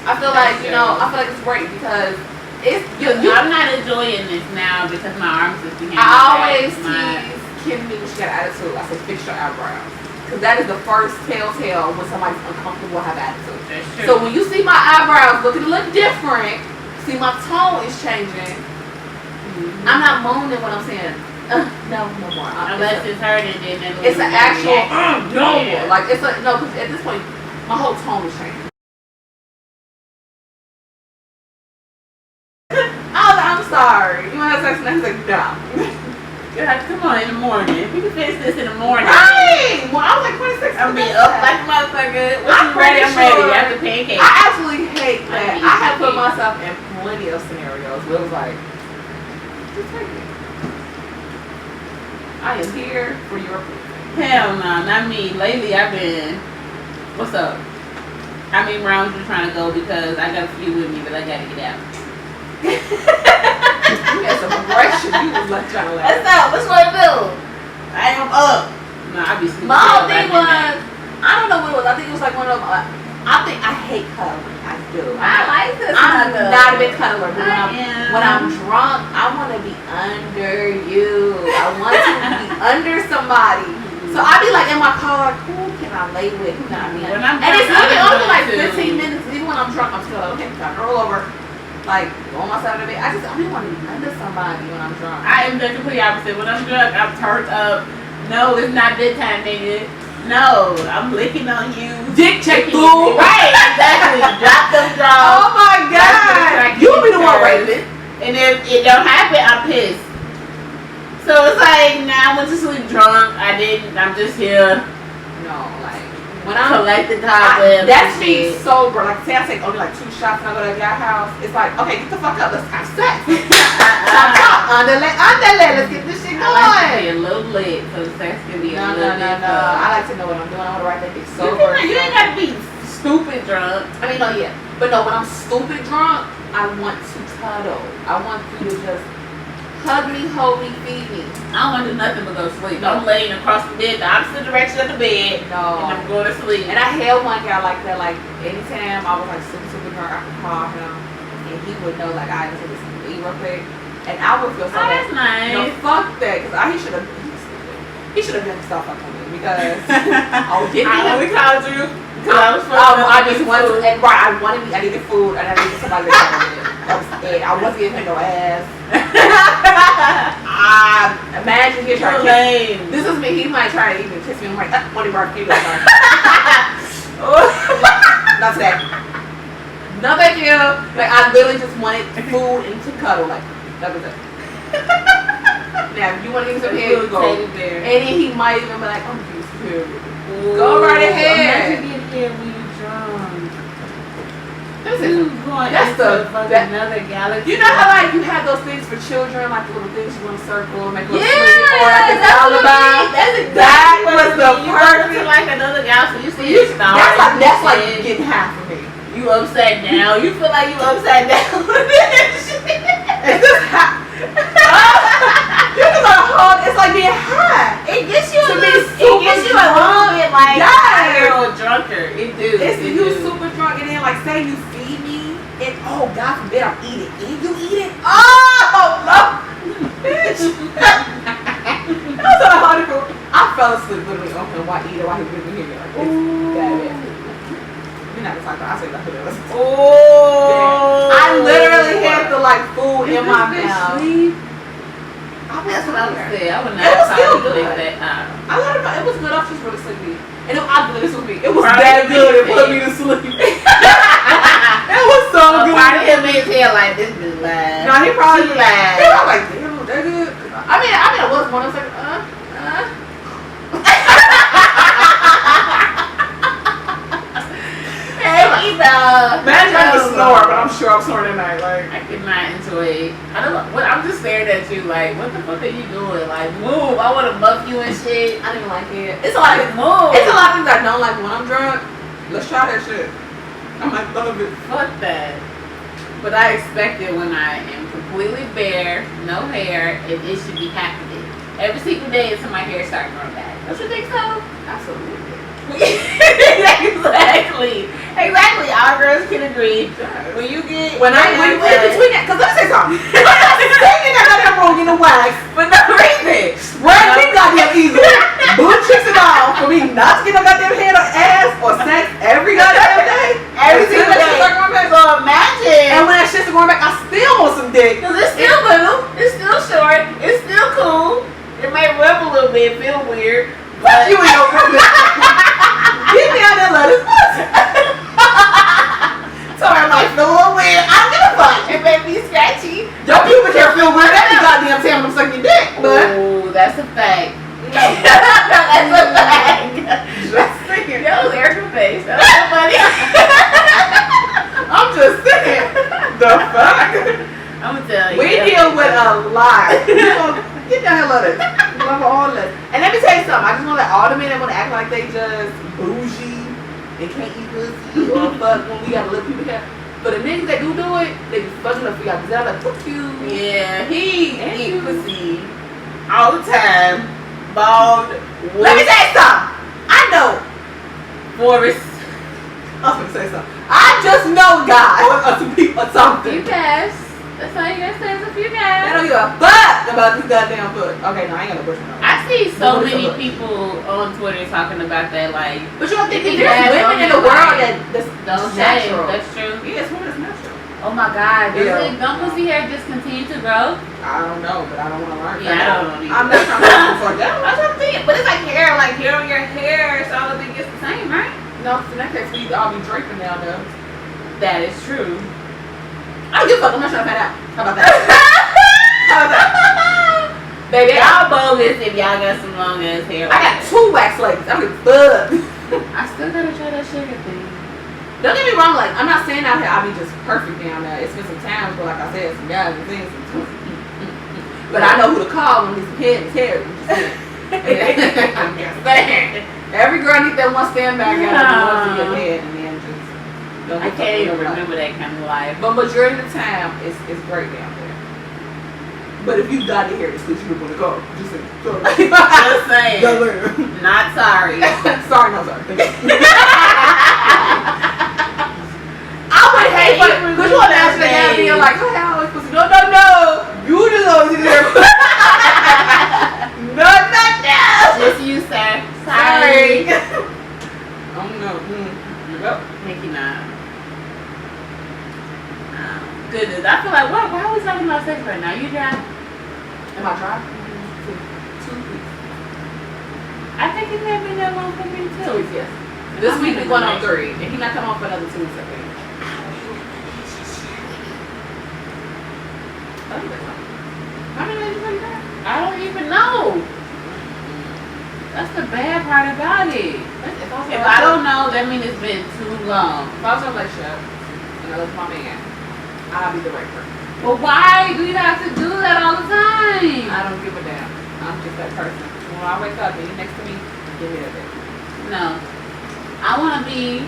I feel like, you know, I feel like it's great because I'm not enjoying this now because my arms is behind. I always tease Kimmy when she got attitude. I said, fix your eyebrows. Because that is the first telltale when somebody's uncomfortable or have attitude. That's true. So when you see my eyebrows looking a little different, see my tone is changing. I'm not moaning when I'm saying, no more. Unless it's hurting, then it's an actual no more. Yeah. Like it's a no, because at this point my whole tone is changing. I'm sorry. You want to have sex? And I was like, no. God, come on in the morning. We can finish this in the morning. Right. Well, I was like 26. I'll be up like a motherfucker. When you ready, I'm ready. After pancakes. I absolutely hate that. I have put myself in plenty of scenarios where it was like, just take it. I am here for your approval. Hell no, not me. Lately I've been, what's up? How many rounds you trying to go? Because I got a few with me, but I gotta get out. You had some aggression. You was like trying to laugh. What's up? What's what to do? I am up. No, I be sleeping. My whole thing was, I don't know what it was. I think it was like one of them. I hate cuddling. I do. I like this. I'm not a big cuddler. But when I'm am. drunk, I want to be under you. I want to be under somebody. So I be like in my car, like, who can I lay with? Who can I be? When I'm And it's drunk, literally I'm only like drunk, 15 too. minutes. Even when I'm drunk, I'm still like, okay, time to roll over. Like, go on my side of the bed. I really want to be under somebody when I'm drunk. I am the complete opposite. When I'm drunk, I'm turned up. No, it's not bedtime, nigga. No, I'm licking on you. Dick check Licking fool. you. Right, exactly. Drop them draws. Oh my God. You be the one raping. And if it don't happen, I'm pissed. So it's like, now I went to sleep drunk. I didn't. I'm just here. No, like, when I'm collecting cobwebs. that's me sober. Like, say I take only like 2 shots and I go to your house. It's like, okay, get the fuck up. Let's have sex. Chop, underlay. Let's get this shit I like to be going. a little lit, so sex can be a No. little bit I like to know what I'm doing. I want to write that bitch sober. You ain't gotta be stupid drunk. I mean, no, yeah. But no, when I'm stupid drunk, I want to cuddle. I want you to just hug me, hold me, feed me. I don't want to do nothing but go to sleep. No. I'm laying across the bed, the opposite direction of the bed, No. and I'm going to sleep. And I held one guy like that. Like, anytime I was like super drunk, I could call him, and he would know, like, I just listen to eat real quick. And I would feel so Oh, bad. that's nice. No, fuck that, because he should have done stuff up on me because I didn't I even. only called you because I was fucked up. I just wanted to, and right, I needed food, and I needed somebody to come with. That was it. I wasn't giving him no ass. Imagine he trying to kiss. This is me. He might try to even kiss me. I'm like, what did you do? Not today. No, thank you. Like, I literally just wanted food and to cuddle. Like, that was it. Now, if you want to give me some head, you go. And then he might even be like, I'm just here. Go right ahead. Imagine getting here when you're drunk. That's Another galaxy. You know how like you have those things for children, like the little things you want to circle, make a little Yeah, sleep, or like a that's lullaby. That's exactly That what was it the means. You go perfect. to like another galaxy. You see your stars. That's like getting half of me. You upside down. You feel like you upside down. It's just high. You're just like hard. It's like being high. It gets you To a be little. It super gets you a little bit like Yes. drunker. It do. It's It you do. super drunk and then like say you feed me and oh God forbid I'm eating and you eat it. Oh no, bitch. That was so hard to I fell asleep literally on him while eating while he was with me here. Like it's that bad. We're not gonna talk about. I say that for this. Oh. I literally had the like food in my mouth. That's what I would say. I would not It was call still you good. like that. I let her know it was good. I was just really sleepy. And I believe this was me. It was Probably that good. It me. put me to sleep. It was so A good. part of him in his head like this dude lied. No, he probably She lied. lied. He was like, damn, that good. I mean, it was one. I was like, Imagine I could snore, but I'm sure I'm snoring at night. Like, I could not enjoy. I don't know. I'm just staring at you like, what the fuck are you doing? Like, move. I want to buff you and shit. I didn't like it. It's a lot of Move. It's a lot of things I don't like when I'm drunk. Let's try that shit. I'm like, love it. Fuck that. But I expect it when I am completely bare, no hair, and it should be happening every single day until my hair starts growing back. Don't you think so? Absolutely. Exactly. Exactly. All girls can agree. When you get When in between that, cause let me say something. They got that wrong in the wax for no reason. Right, me goddamn easy. Blue chicks and all for me not to get no goddamn head or ass or sex every goddamn day. Every single day. So imagine. And when that shit's going back, I still want some dick. Cause it's still little, it's still short, it's still cool. It may rub a little bit, feel weird. Fuck you and your rubber. Get me out there, let us Sorry, I might feel a little weird. I don't give a fuck. It may be scratchy. Your pubic hair feel weird. That be goddamn telling them suck your dick. But Ooh, that's a fact. That's a fact. just saying. That was Erica's face. That was so funny. I'm just saying. The fuck? I'm gonna tell you. We deal with a lot. Get the hell out of it. Love all this. And let me tell you something. I just want to let all the men that want to act like they just bougie and can't eat pussy or fuck when we got a little people here. But the niggas that do it, they be fucking up for y'all. Cause they're like, fuck you. Yeah, he eat pussy all the time. Bald. Let me tell you something. I know. Forrest. I was gonna say something. I just know guys or some people or something. Few guys. That's all you gotta say is a few They guys. don't give a fuck about this goddamn foot. Okay, no, I ain't got no bush no. I see so Nobody many so much. people on Twitter talking about that, like, But you don't think If there's you women in the ask world women, that's don't shave. natural. That's true. Yes, women is natural. Oh my God. Yeah. Don't pussy hair just continue to grow? I don't know, but I don't want to learn. Yeah, I don't know either. I'm not trying to for that. That's what I'm thinking. But it's like hair on your hair, so I don't think it's the same, right? No, in that case, we all be draping down there. That is true. I don't give a fuck. I'm not trying to find out. How about that? How about that? Baby, Y'all bogus if y'all got some long ass hair. I got 2 wax ladies. I don't give a fuck. I still gotta try that sugar thing. Don't get me wrong. Like, I'm not saying out here I'll be just perfect down there. It's been some times, but like I said, some guys and things. But I know who to call when this head is hairy. I'm just saying. Every girl needs that one stand back out and one for your head, and then just don't I get can't even fucked up. remember that kind of life. But majority of the time, it's great down there. But if you got to hear this, because you want to go, just say, sorry. Just saying. Go there. Not sorry. Sorry, no, sorry. I would hate for because you want to ask the guy being like, oh, how is supposed to no. You just always in there. No. Just you, sir. Sorry. Oh, no. Yep. Thank you, not. Goodness, I feel like, why are we talking about sex right now? You drive? Am I dry? 2 weeks. I think it's never been that long for me, 2 too. weeks, yes. This week is going on 3, and he not coming on for another 2 weeks, I think. How many ladies have you got? I don't even know. That's the bad part about it. If I don't know, that means it's been too long. If I was in a relationship and I left my man, I'll be the right person. But why do you have to do that all the time? I don't give a damn. I'm just that person. When I wake up and you're next to me, give me that dick. No. I wanna be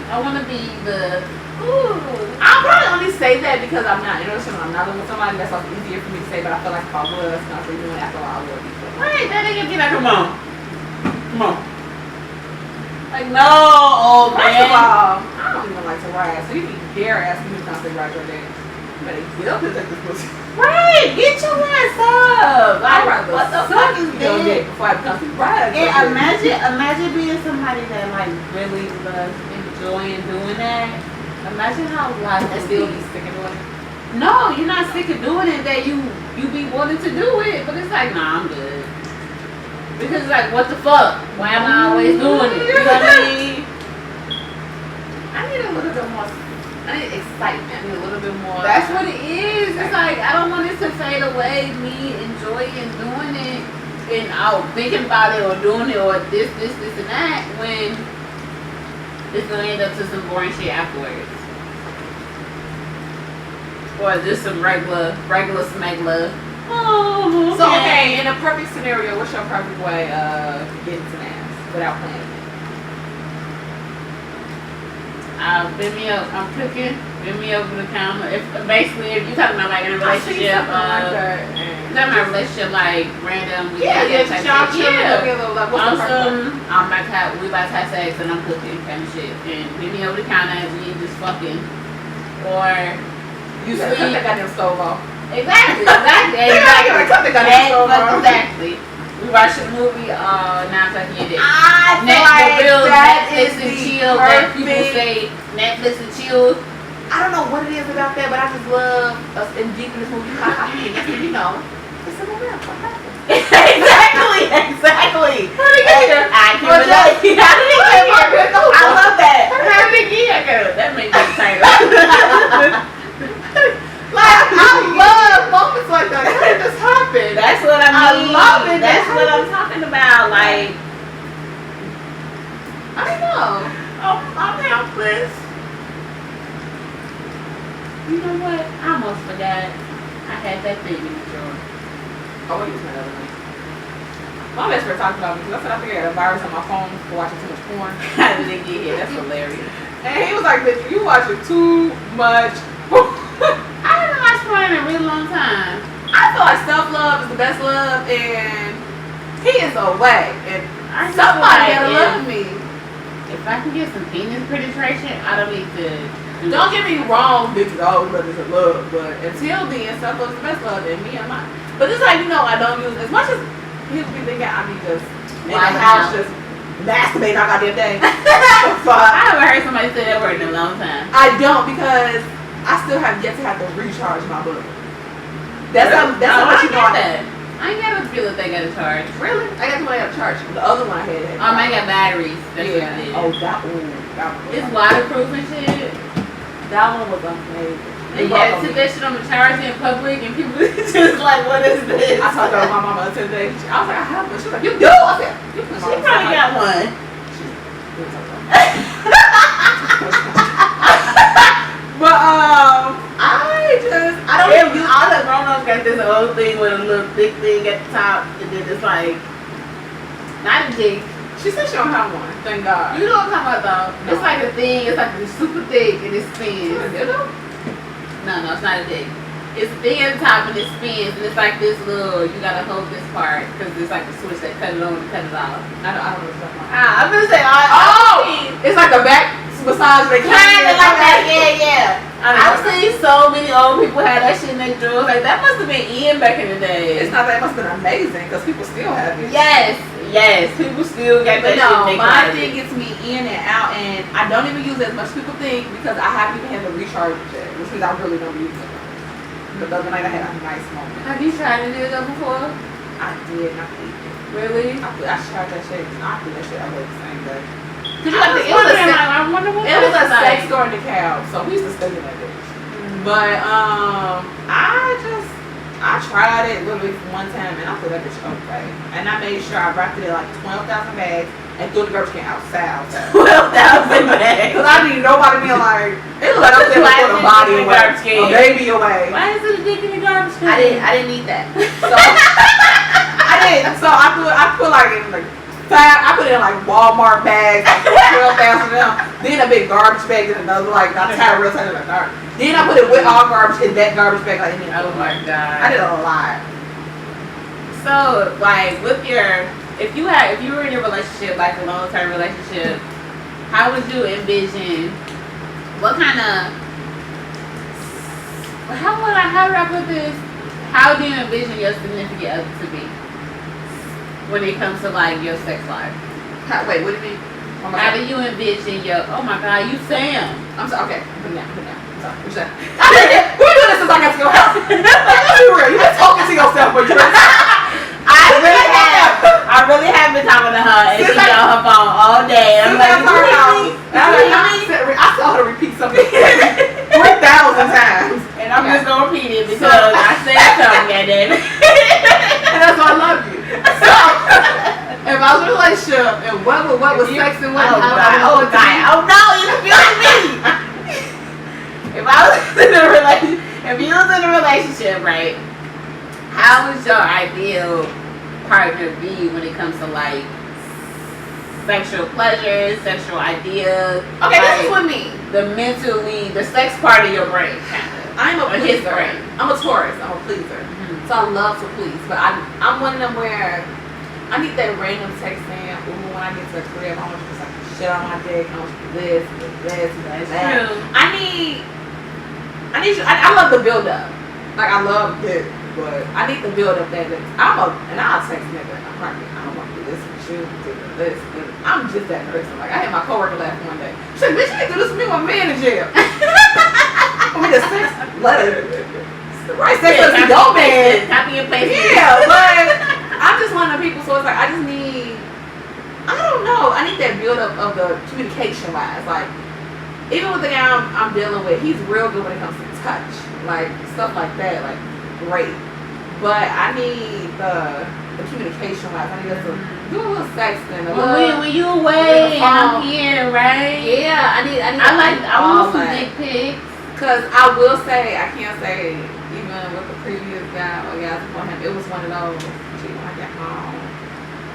the I'll probably only say that because I'm not in a relationship. I'm not with somebody that's also easier for me to say, but I feel like if I was constantly doing it after a while, I would be. right, that nigga be like, come on. Like, no, old First man. of all, I don't even like to ride, so you need to dare ask me to constantly ride your dick. You better get up and take this pussy. Right, get your ass up. Like, I'd rather what the suck fuck is your this? dick before I constantly ride your And dick. imagine being somebody that like really loves enjoying doing that. Imagine how life And would still be. be sick of doing it. No, you're not sick of doing it. That you be wanting to do it, but it's like, nah, I'm good. Because it's like, what the fuck? Why am I always doing it? You know what I mean? I need a little bit more. I need excitement. I need a little bit more. That's what it is. It's like, I don't want it to fade away. Me enjoying doing it and out thinking about it or doing it or this and that when it's gonna end up to some boring shit afterwards. Or just some regular smegla. Oh, okay. So okay, in a perfect scenario, what's your perfect way of getting some ass without planning it? Bend me up. I'm cooking. Bend me over the counter. If you're talking about like in a relationship, talking about relationship like random. Yeah, type just shit. y'all chilling Yeah. together. Like, what's the purpose? I'm about to have, we about to have sex and I'm cooking kind of shit. And get me over the counter and we just fucking. Or you Yeah, cut that sleep. goddamn stove off. Exactly. Cut the goddamn stove off. Exactly. We watched the movie 9 Fucking Your Dick. I feel The like real that Netflix is and the chill that people perfect. say Netflix and chill. I don't know what it is about that, but I just love us in deep in this movie. I mean, you know, it's in the real. What happened? Exactly. I can relate. I love that. How did you get girl? That made me excited. Like, I love moments like that. How did this happen? That's what I mean. I love it. That's what I'm talking about. Like, I don't know. I'm helpless. You know what? I almost forgot. I had that thing in the drawer. Oh, what is my other one? My best friend talked about me because I said I think I got a virus on my phone for watching too much porn. How did it get here? That's hilarious. And he was like, bitch, you watching too much porn. I haven't watched porn in a really long time. I feel like self-love is the best love, and he is away. And I just somebody feel like gotta love me. If I can get some penis penetration, I don't need to. Don't get me wrong, bitches always love is love, but until then, self-love is the best love, and me, I'm not. But it's like, you know, I don't use as much as people be thinking I be just in the Wilding house out. just masturbating all goddamn day. I haven't heard somebody say that word in a long time. I don't, because I still have yet to have to recharge my book. That's how much you know. that. I ain't got a feel that they got a charge. Really? I got the one I got to charge. The other one I had. I got batteries. That's Yeah. what it is. Oh, that one. It's waterproof and shit. That one was amazing. And yeah, took that shit on the charger in public and people just like, what is this? I talked to my mama the other day. I was like, I have one. She was like, you do? I said, you do. She probably got one. But I don't even use. All the grown-ups got this old thing with a little thick thing at the top, and then it's like, not a dick. She said she don't have one. Thank God. You know what I'm talking about though? No. It's like a thing, it's like it's super thick and it spins. You know? No, it's not a dick. It's a thing at the top and it spins, and it's like this little, you gotta hold this part, because it's like a switch that cut it on and cut it off. I don't know what you're talking about. I'm gonna say, It's like a back massage. They kind of like that, yeah. I've don't know. seen so many old people have that shit in their drawers. Like, that must have been in back in the day. It's not that. It must have been amazing because people still have it. Yes, people still got But that no, shit in their my closet. thing gets me in and out, and I don't even use it as much as people think because I haven't even had the recharge jet, which means I really don't use it. But the other night I had a nice moment. Have you tried to do that before? I did, and I hate it. Really? I tried that shit. I do that shit. I work the same day. It was a sex store in the cab, so we used to stay in that bitch. But I tried it literally one time, and I threw that bitch away. And I made sure I wrapped it in like 12,000 bags and threw the garbage can outside. 12,000 bags. Because I didn't nobody being like, it was like I was there to put a body away, a baby away. Why is it a dick in the garbage can? I didn't need that. So I didn't. So I put like in like I put it in like Walmart bags, like 12,000 of them. Then a big garbage bag in another, like I tied real tight in the dark. Then I put it with all garbage in that garbage bag, like in it. Oh my god. I did a lot. So like with your, if you were in a relationship, like a long-term relationship, how would you envision, what kind of, how would I put this? How do you envision your significant other to be when it comes to like your sex life? Wait, what do you mean? Oh my How God. do you envision your, oh my god, you Sam. I'm sorry, okay. Put it down. I'm sorry. What you saying? We've been doing this since I got to your house. Let's be real. You've been talking to yourself, but you're I really have been talking to her and she's on her phone all day. I'm like, I saw her repeat something 3,000 times. and I'm just gonna repeat it because I said something, goddammit. And that's why I love you. So, if I was in a relationship and what was sex and what Oh no, you feeling me? If I was in a relationship, if you was in a relationship, right? How would your ideal partner be when it comes to like sexual pleasure, sexual ideas? Okay, like, this is what me. the sex part of your brain, kind of. I'm a Or his pleaser. brain. I'm a Taurus. I'm a pleaser. So I love to please, but I'm one of them where I need that random texting. Ooh, when I get to the crib, I want you to like shit on my dick. I want you to do this, That's that. true. I need you. I love the build up. Like I love it, but I need the build up that and I'll text nigga. I don't want to do this with you. Do this. I'm just that person. Like I had my coworker laugh one day. She said, "Bitch, you can't do this with me when I'm in jail." I mean, the sex letter. Right, sex letter go man. Copy and paste. Yeah, but I'm just one of the people. So it's like I just need. I don't know. I need that build up of the communication wise. Like even with the guy I'm dealing with, he's real good when it comes to touch, like stuff like that. Like great, but I need the communication wise. I need us to do a little sexting. When you away and I'm here, right? Yeah, I want some dick pics. Cause I will say, I can't say even with the previous guy or guys before him, it was one of those. Gee, when I get home,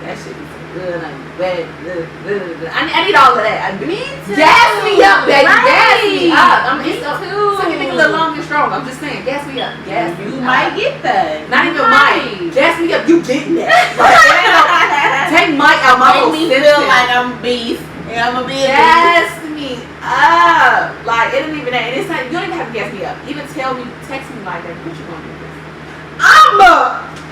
that shit be so good, like wet. I need all of that. Me too. Gas me up, baby. Right. Gas me up. Me too. So you make it a little long and strong. I'm just saying, gas me up. Gas me You up. might get that. Not even might. might. Gas me up. You getting that? Like, take might out my whole Make me sentence. feel like I'm a beast. And I'm a beast. Gas me up. Like it ain't even that. And it's not. You don't even have to gas me up. Even tell me, text me like that. What you gonna do this?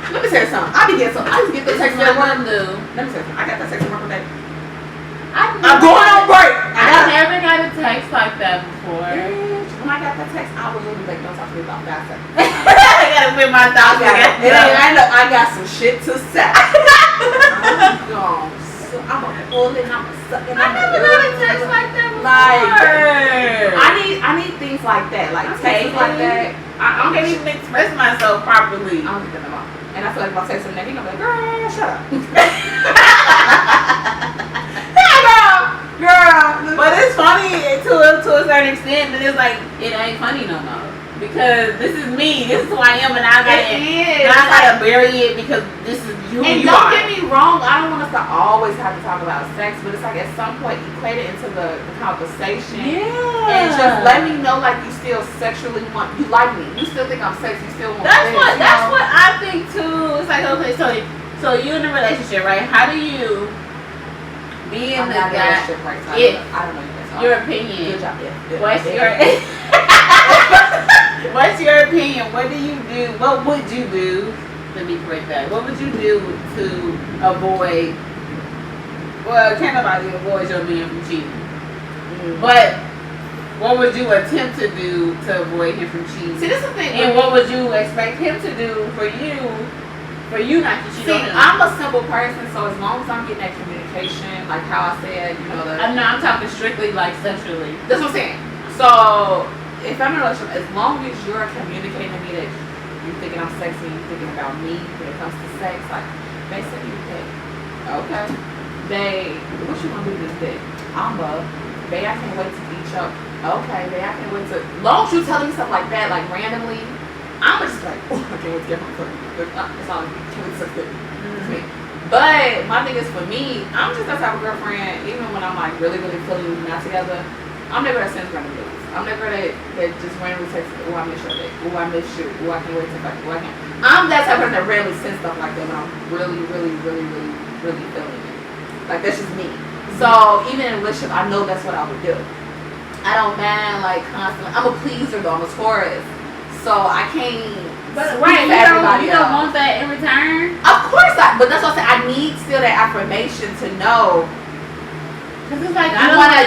Let me tell you something. I be getting something. I just get the text at work. do. Let me tell you something. I got that text at work today. I'm going on break. I never got a text like that before. When I got that text, I was literally like, don't talk to me about 5 seconds. I gotta put my thoughts together. I got some shit to say. I'm gonna pull it, I'm gonna suck it. I never got a text like that before. Like, I need things like that. Like texts like that. I can't even express myself properly. I don't get them out. And I feel like if I say something, he's gonna be like, girl, shut up. Girl. But it's funny to a certain extent, but it's like it ain't funny no more. Because this is me, this is who I am, and I gotta bury it because this is who and you don't are. get me wrong, I don't want us to always have to talk about sex, but it's like at some point equate it into the conversation. Yeah. And just let me know like you still sexually want, you like me, you still think I'm sexy, you still want That's sex, that's what I think too. It's like, okay, so you in a relationship, right? How do you be in I'm the not in a guy? relationship right now. I don't know Your opinion. Good job, yeah. What's your What's your opinion? What do you do? What would you do? Let me correct that. What would you do to avoid? Well, can't nobody avoid your man from cheating. But what would you attempt to do to avoid him from cheating? See, this is the thing. And what would you expect him to do for you not to cheat on him? I'm a simple person, so as long as I'm getting that communication, like how I said, I'm talking strictly like sexually. That's what I'm saying. So if I'm in a relationship, as long as you're communicating to me that you're thinking I'm sexy, you're thinking about me when it comes to sex, like, they say you dick. Okay. Babe, what you gonna do this day? I'm up. Babe, I can't wait to eat you. Okay, babe, I can't wait to. Long as you telling me something like that, like randomly, I'm just like, oh, I can't wait to get my foot. It's all can't wait to suck dick. Me. But my thing is for me, I'm just that type of girlfriend, even when I'm like really, really feeling not together, I'm never that sense random dudes. I'm never that just randomly text, oh, I miss your day, oh, I miss you, oh, I can't wait to fuck you, oh, I can't. I'm that type of person that randomly sends stuff like that when I'm really, really, really, really, really feeling it. Like, that's just me. So, even in a relationship, I know that's what I would do. I don't mind, like, constantly. I'm a pleaser, though. I'm a Taurus. So, I can't. But right, you don't want that in return? Of course but that's what I'm saying. I need still that affirmation to know. Because it's like,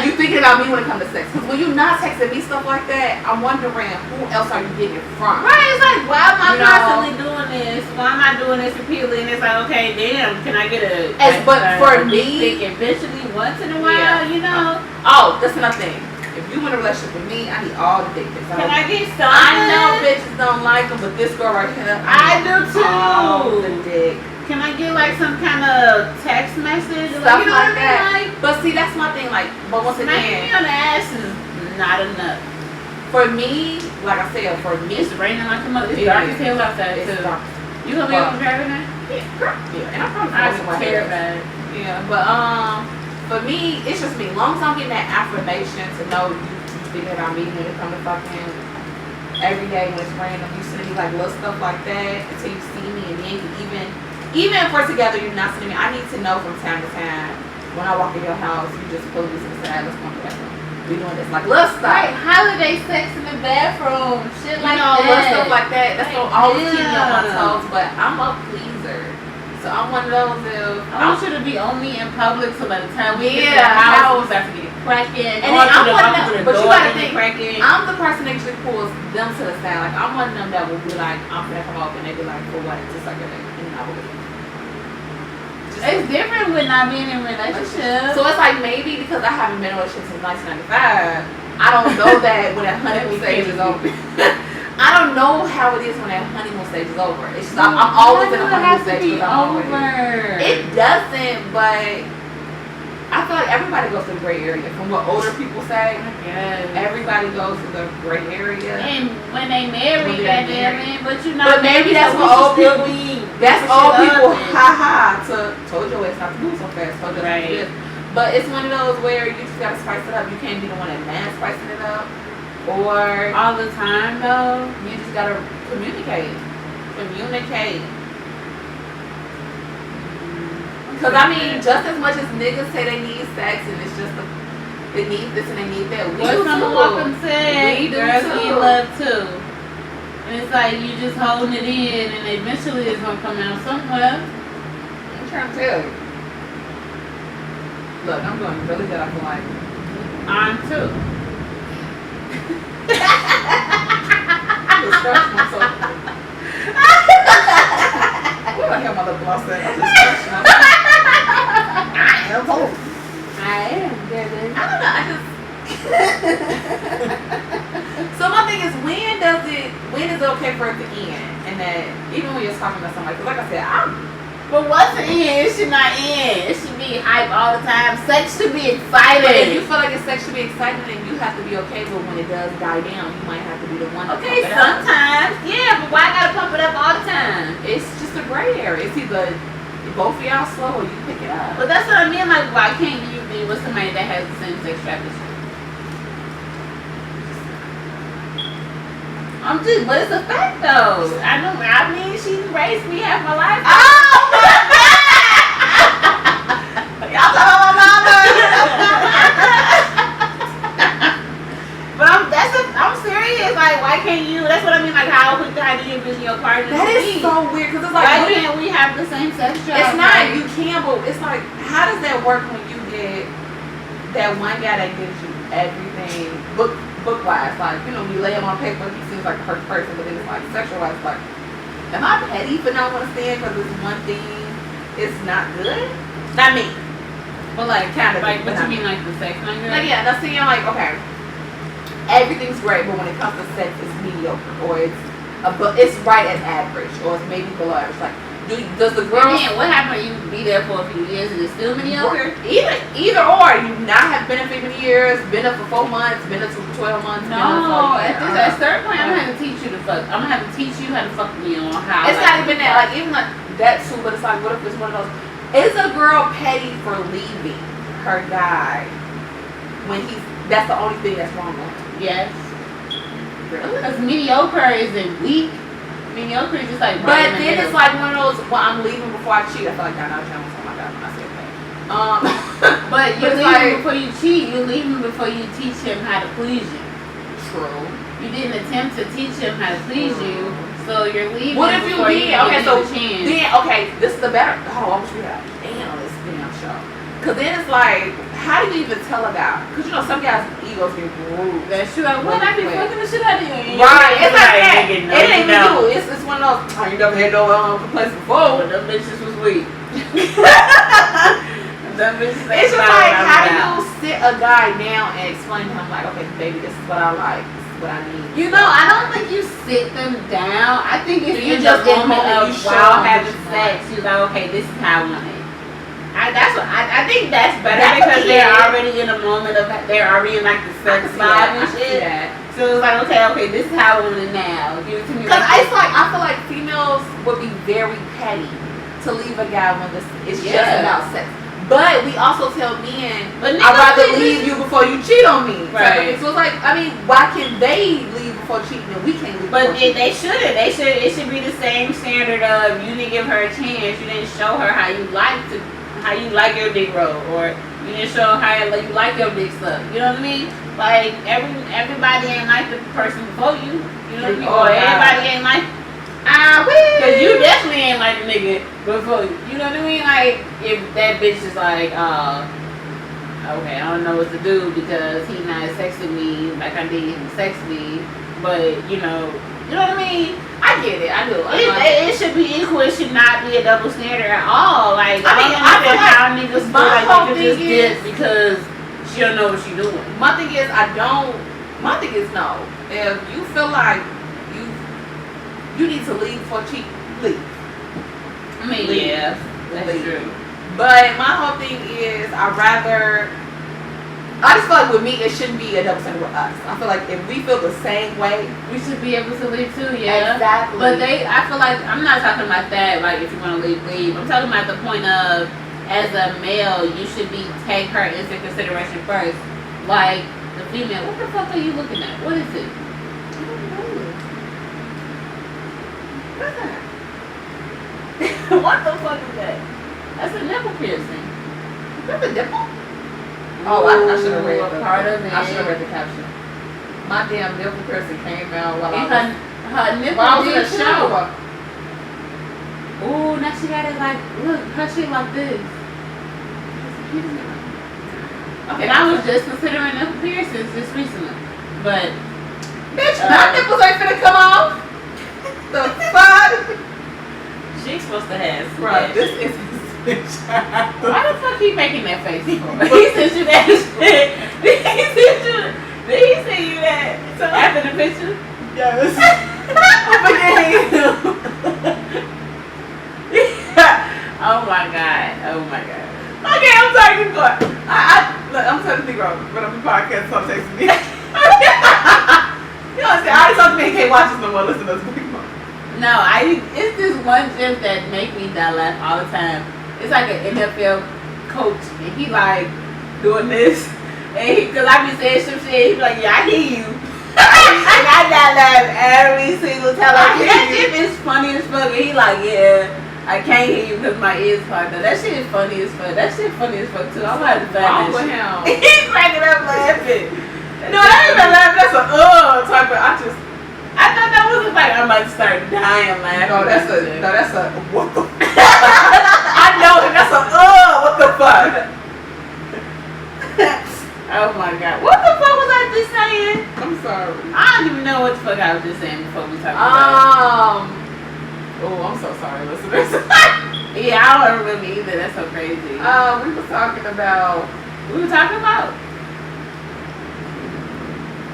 you thinking about me when it comes to sex. Because when you're not texting me stuff like that, I'm wondering who else are you getting it from? Right, it's like, why am I constantly doing this? Why am I doing this repeatedly? And it's like, okay, damn, can I get for me, eventually once in a while, you know? Oh, that's another thing. If you in a relationship with me, I need all the dick pics. Can I get some? I know bitches don't like them, but this girl right here, I do too. All the dick. Can I get like some kind of text message? Stuff you know like what I mean? that. But see, that's my thing. Like, but once Smacking again, me on the ass is not enough. For me, like I said, for me, it's raining like a mother. It's dark as hell outside too. You gonna be able to drive tonight? Yeah, girl. Yeah, and I'm probably I'm terrified. Yeah, but for me, it's just me. As long as I'm getting that affirmation to know you thinking about me when it comes to fucking, every day when it's random. You send me like little stuff like that until you see me, and then you even if we're together, you're not sending me. I need to know from time to time when I walk in your house, you just pull me to the side. Let's go to the bathroom. We doing this like little stuff. Right, holiday sex in the bathroom, shit like that. Little stuff like that. That's Like, gonna always keep me on my yeah. toes. But I'm a pleaser, so I'm one of those. I want you to be on me in public, so by the time we get to the Yeah, house, we start to get cracking. And then I'm one of them, but you gotta think, cracking. I'm the person that usually pulls them to the side. Like I'm one of them that will be like, I'm gonna come up, and they be like, for what? To suck your dick, and I will leave. It's different with not being in a relationship. So it's like maybe because I haven't been in a relationship since 1995, I don't know that when that honeymoon stage is over. I don't know how it is when that honeymoon stage is over. It's just I'm always in a honeymoon stage because I'm over. It doesn't, but I feel like everybody goes to the gray area. From what older people say, everybody goes to the gray area. And when they marry, goddamn, but you know, but maybe that's what old people. That's old people. Told your ass not to move so fast. Told you not to do this. But it's one of those where you just gotta spice it up. You can't be the one that man spicing it up, or all the time though. You just gotta communicate. Because I mean, just as much as niggas say they need sex and it's just they need this and they need that, we do someone walk and say, girls need love too. And it's like you just holding it in, and eventually it's gonna come out somewhere. I'm trying to tell you. Look, I'm doing really good. I feel like I'm too. I just scratched myself. What the hell, my little gloss said? I just scratched myself. I am old. I am, baby. I don't know. I just. So my thing is, when is it okay for it to end? And that even when you're talking about somebody, because like I said, but once it ends, it should not end. It should be hype all the time. Sex should be exciting. But if you feel like sex should be exciting, then you have to be okay. But when it does die down, you might have to be the one to pump it up. Sometimes, yeah, but why I gotta pump it up all the time? It's just a gray area. It's either both of y'all slow or you pick it up. But that's what I mean. Like, why can't you be with somebody that has the same sex drive as you? But it's a fact though. I mean, she raised me half my life. Oh my God! Y'all talking about my mama? But I'm serious. Like, why can't you? That's what I mean. Like, how do you envision your partner? That is so weird because it's like, why can't we have the same sex drive? It's not. You can, but it's like, how does that work when you get that one guy that gives you everything book wise? Like, you know, you lay him on paper, he seems like a perfect person, but then it's like sexualized. Like, am I petty for not understanding because this one thing is not good? Not me. But like, kind of like, what you mean, like the sex language? Like, yeah, now see, I'm like, okay, everything's great, but when it comes to sex, it's mediocre, or it's right at average, or it's maybe below average. Like, does the girl? Man, what happened? You be there for a few years and it's still mediocre? Either or, you not have been there for many years, been there for 4 months, been there for 12 months. No, at a certain point, I'm gonna have to teach you to fuck. I'm gonna have to teach you how to fuck me on how. It's not even that, like even like that too, but it's like, what if it's one of those? Is a girl petty for leaving her guy when that's the only thing that's wrong with him? Yes. Really? Because mediocre isn't weak. Mediocre is just like. But then it's like one of those. Well, I'm leaving before I cheat. I feel like that. Oh my God, when I said that. But you're leaving before you cheat. You're leaving before you teach him how to please you. True. You didn't attempt to teach him how to please you, so you're leaving. What if you did? Okay, so then this is the better. Oh, I wish we had this damn show. Cause then it's like, how do you even tell a guy? Cause you know some guys' egos get bruised. That's true. What I be fucking the shit out of you? Right. It's like that. It ain't even you. It's one of those. Oh, you never had no complaints before. Them bitches was weak. It's just like, how do you sit a guy down and explain to him like, okay, baby, this is what I like, this is what I need. You know, I don't think you sit them down. I think it's you in just the moment of while having sex. You like, okay, this is how I want it. I think that's better because they're already in a moment of they're already in like the sex vibe and shit. So it's like, okay, this is how I want it now. Give it to me. Because I feel like females would be very petty to leave a guy when it's just about sex. But we also tell men, But I'd rather niggas leave you before you cheat on me. Right. So it's like, I mean, why can they leave before cheating and we can't leave But before cheating? they shouldn't. It should be the same standard of you didn't give her a chance. You didn't show her how you like your dick roll, or you didn't show her how you like your dick stuff. You know what I mean? Like everybody ain't like the person before you. You know what I mean? Or everybody ain't like. Cause you definitely ain't like the nigga before you. You know what I mean? Like if that bitch is like, okay, I don't know what to do because he not sexing me like I need him to sex me, but you know what I mean? I get it. I do. It should be equal. It should not be a double standard at all. Like I mean, I feel like how niggas feel like whole they can just thing dip is- because she don't know what she doing. My thing is, my thing is no. If you feel like you need to leave before cheating, leave. I mean, Leave. yeah, that's Leave. true. But my whole thing is, I just feel like with me, it shouldn't be a double standard with us. I feel like if we feel the same way, We should be able to leave too, yeah. exactly. But I feel like, I'm not talking about that, like if you want to leave. I'm talking about the point of, as a male, you should take her into consideration first. Like, the female, what the fuck are you looking at? What is it? What the fuck is that? That's a nipple piercing. That's a nipple? Oh, I should have read Ooh, a part of it. I should have read the caption. My damn nipple piercing came out while And her nipple while I was in did the too. shower. Ooh, now she got it like, look, her shit like this. Okay, And I was just considering nipple piercings just recently. But, bitch, my nipples ain't finna come off. The fuck? She's supposed to have. Bro, this is why the fuck he making that face for? He sent you that shit. Did he send you that? So after the picture? Yes. Oh my god. Oh my god. Okay, I'm talking for. Look, I'm telling the girl, but I'm a podcast, so I'm texting me. You know what I'm saying? I already talked to me and can't watch this no more. Listen to this. No, it's this one gif that make me die laugh all the time. It's like an NFL coach and he like doing this. And cause I be saying some shit, he be like, yeah, I hear you. And I die laugh every single time. Like, that gif is funny as fuck. And he like, yeah, I can't hear you because my ears clogged up. That shit is funny as fuck. That shit funny as fuck too. I'm gonna have to Wrong find with that him. shit. He's cracking up laughing. No, that ain't even laughing. That's a type of. I thought that was like I'm about to start dying laughing. No, that's a what the. I know that's a what the fuck. Oh my god. What the fuck was I just saying? I'm sorry. I don't even know what the fuck I was just saying before we talked about Oh, I'm so sorry, listeners. it. Yeah, I don't remember either. That's so crazy. We were talking about. We were talking about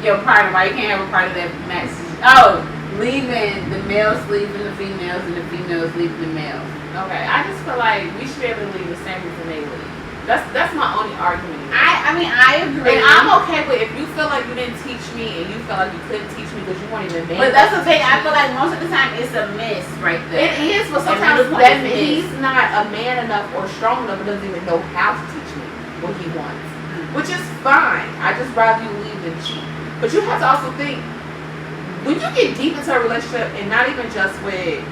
your partner. Why you can't have a partner that matches? Oh, leaving the males leaving the females and the females leaving the males. Okay, I just feel like we should be able to leave the same reason they leave. That's my only argument. I mean I agree. And I'm okay with if you feel like you didn't teach me and you felt like you couldn't teach me because you weren't even man. But that's the thing. I feel like most of the time it's a miss right there. It is, but sometimes that he's not a man enough or strong enough and doesn't even know how to teach me what he wants. Which is fine. I just rather you leave than cheat. But you have to also think, when you get deep into a relationship and not even just with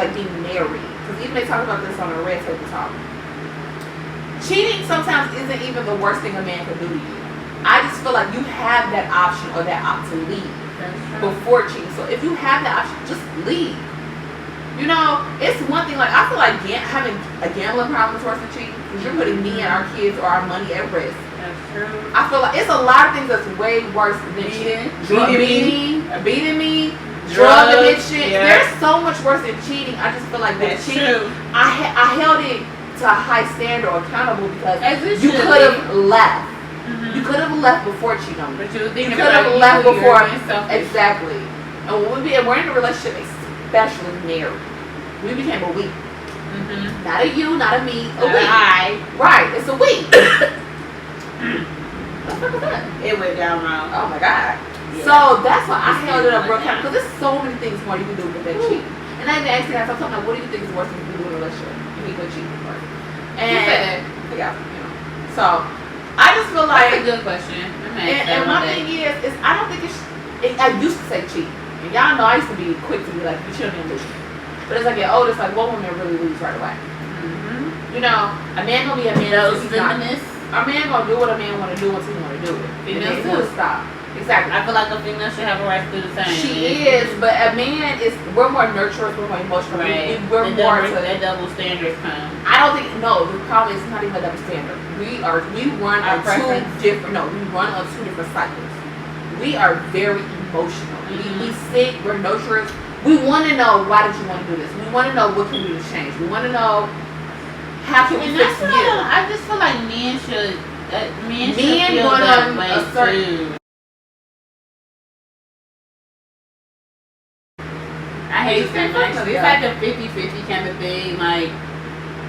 like being married, because even they talk about this on a Red Table Talk. Cheating sometimes isn't even the worst thing a man can do to you. I just feel like you have that option or that opt to leave before cheating. So if you have that option, just leave. You know, it's one thing, like, I feel like having a gambling problem is worse than cheating because you're putting me and our kids or our money at risk. That's true. I feel like it's a lot of things that's way worse than cheating. Beating me, drug addiction. Yeah. There's so much worse than cheating. I just feel like with That's cheating, true. I held it to a high standard or accountable because As it you should could have be. left. Mhm. You could have left before cheating on me. But you were You thinking could have about left you, before. you're being selfish. Exactly. And when we're in a relationship, especially married, we became a we. Mhm. Not a you, not a me, a we. I. Right, it's a we. What the fuck was that? It went down wrong. Oh my god. Yeah. So that's why I It's held it up real like careful that. because there's so many things more you can do with that cheating. And I even asked you guys, I'm talking about what do you think is worse than you do in a relationship? You need to cheat first. You said And that. together, you know. So I just feel like, That's a good question. and my thing is I don't think I used to say cheat, and y'all know I used to be quick to be like, you shouldn't lose. But as I get older, it's like, what women really lose right away? Mm-hmm. You know, a man gonna be a man. Those He's not. feminists. A man gonna do what a man wanna do until he wanna do it. Females Females too. stop. Exactly. I feel like a female should have a right to do the same. She is, but a man is. We're more nurturers. We're more emotional. Right. We're more to. That double standards come. I don't think. No, the problem is it's not even a double standard. We run Our on preference. two different. No, we run on two different cycles. We are very emotional. We sit. We're nurturers. We want to know, why did you want to do this? We want to know, what can we do to change? We want to know, how can we And fix that's what you? I just feel like men should Men feel want that a way certain- too. I hate It's that. just It's like a 50-50 kind of thing. Like,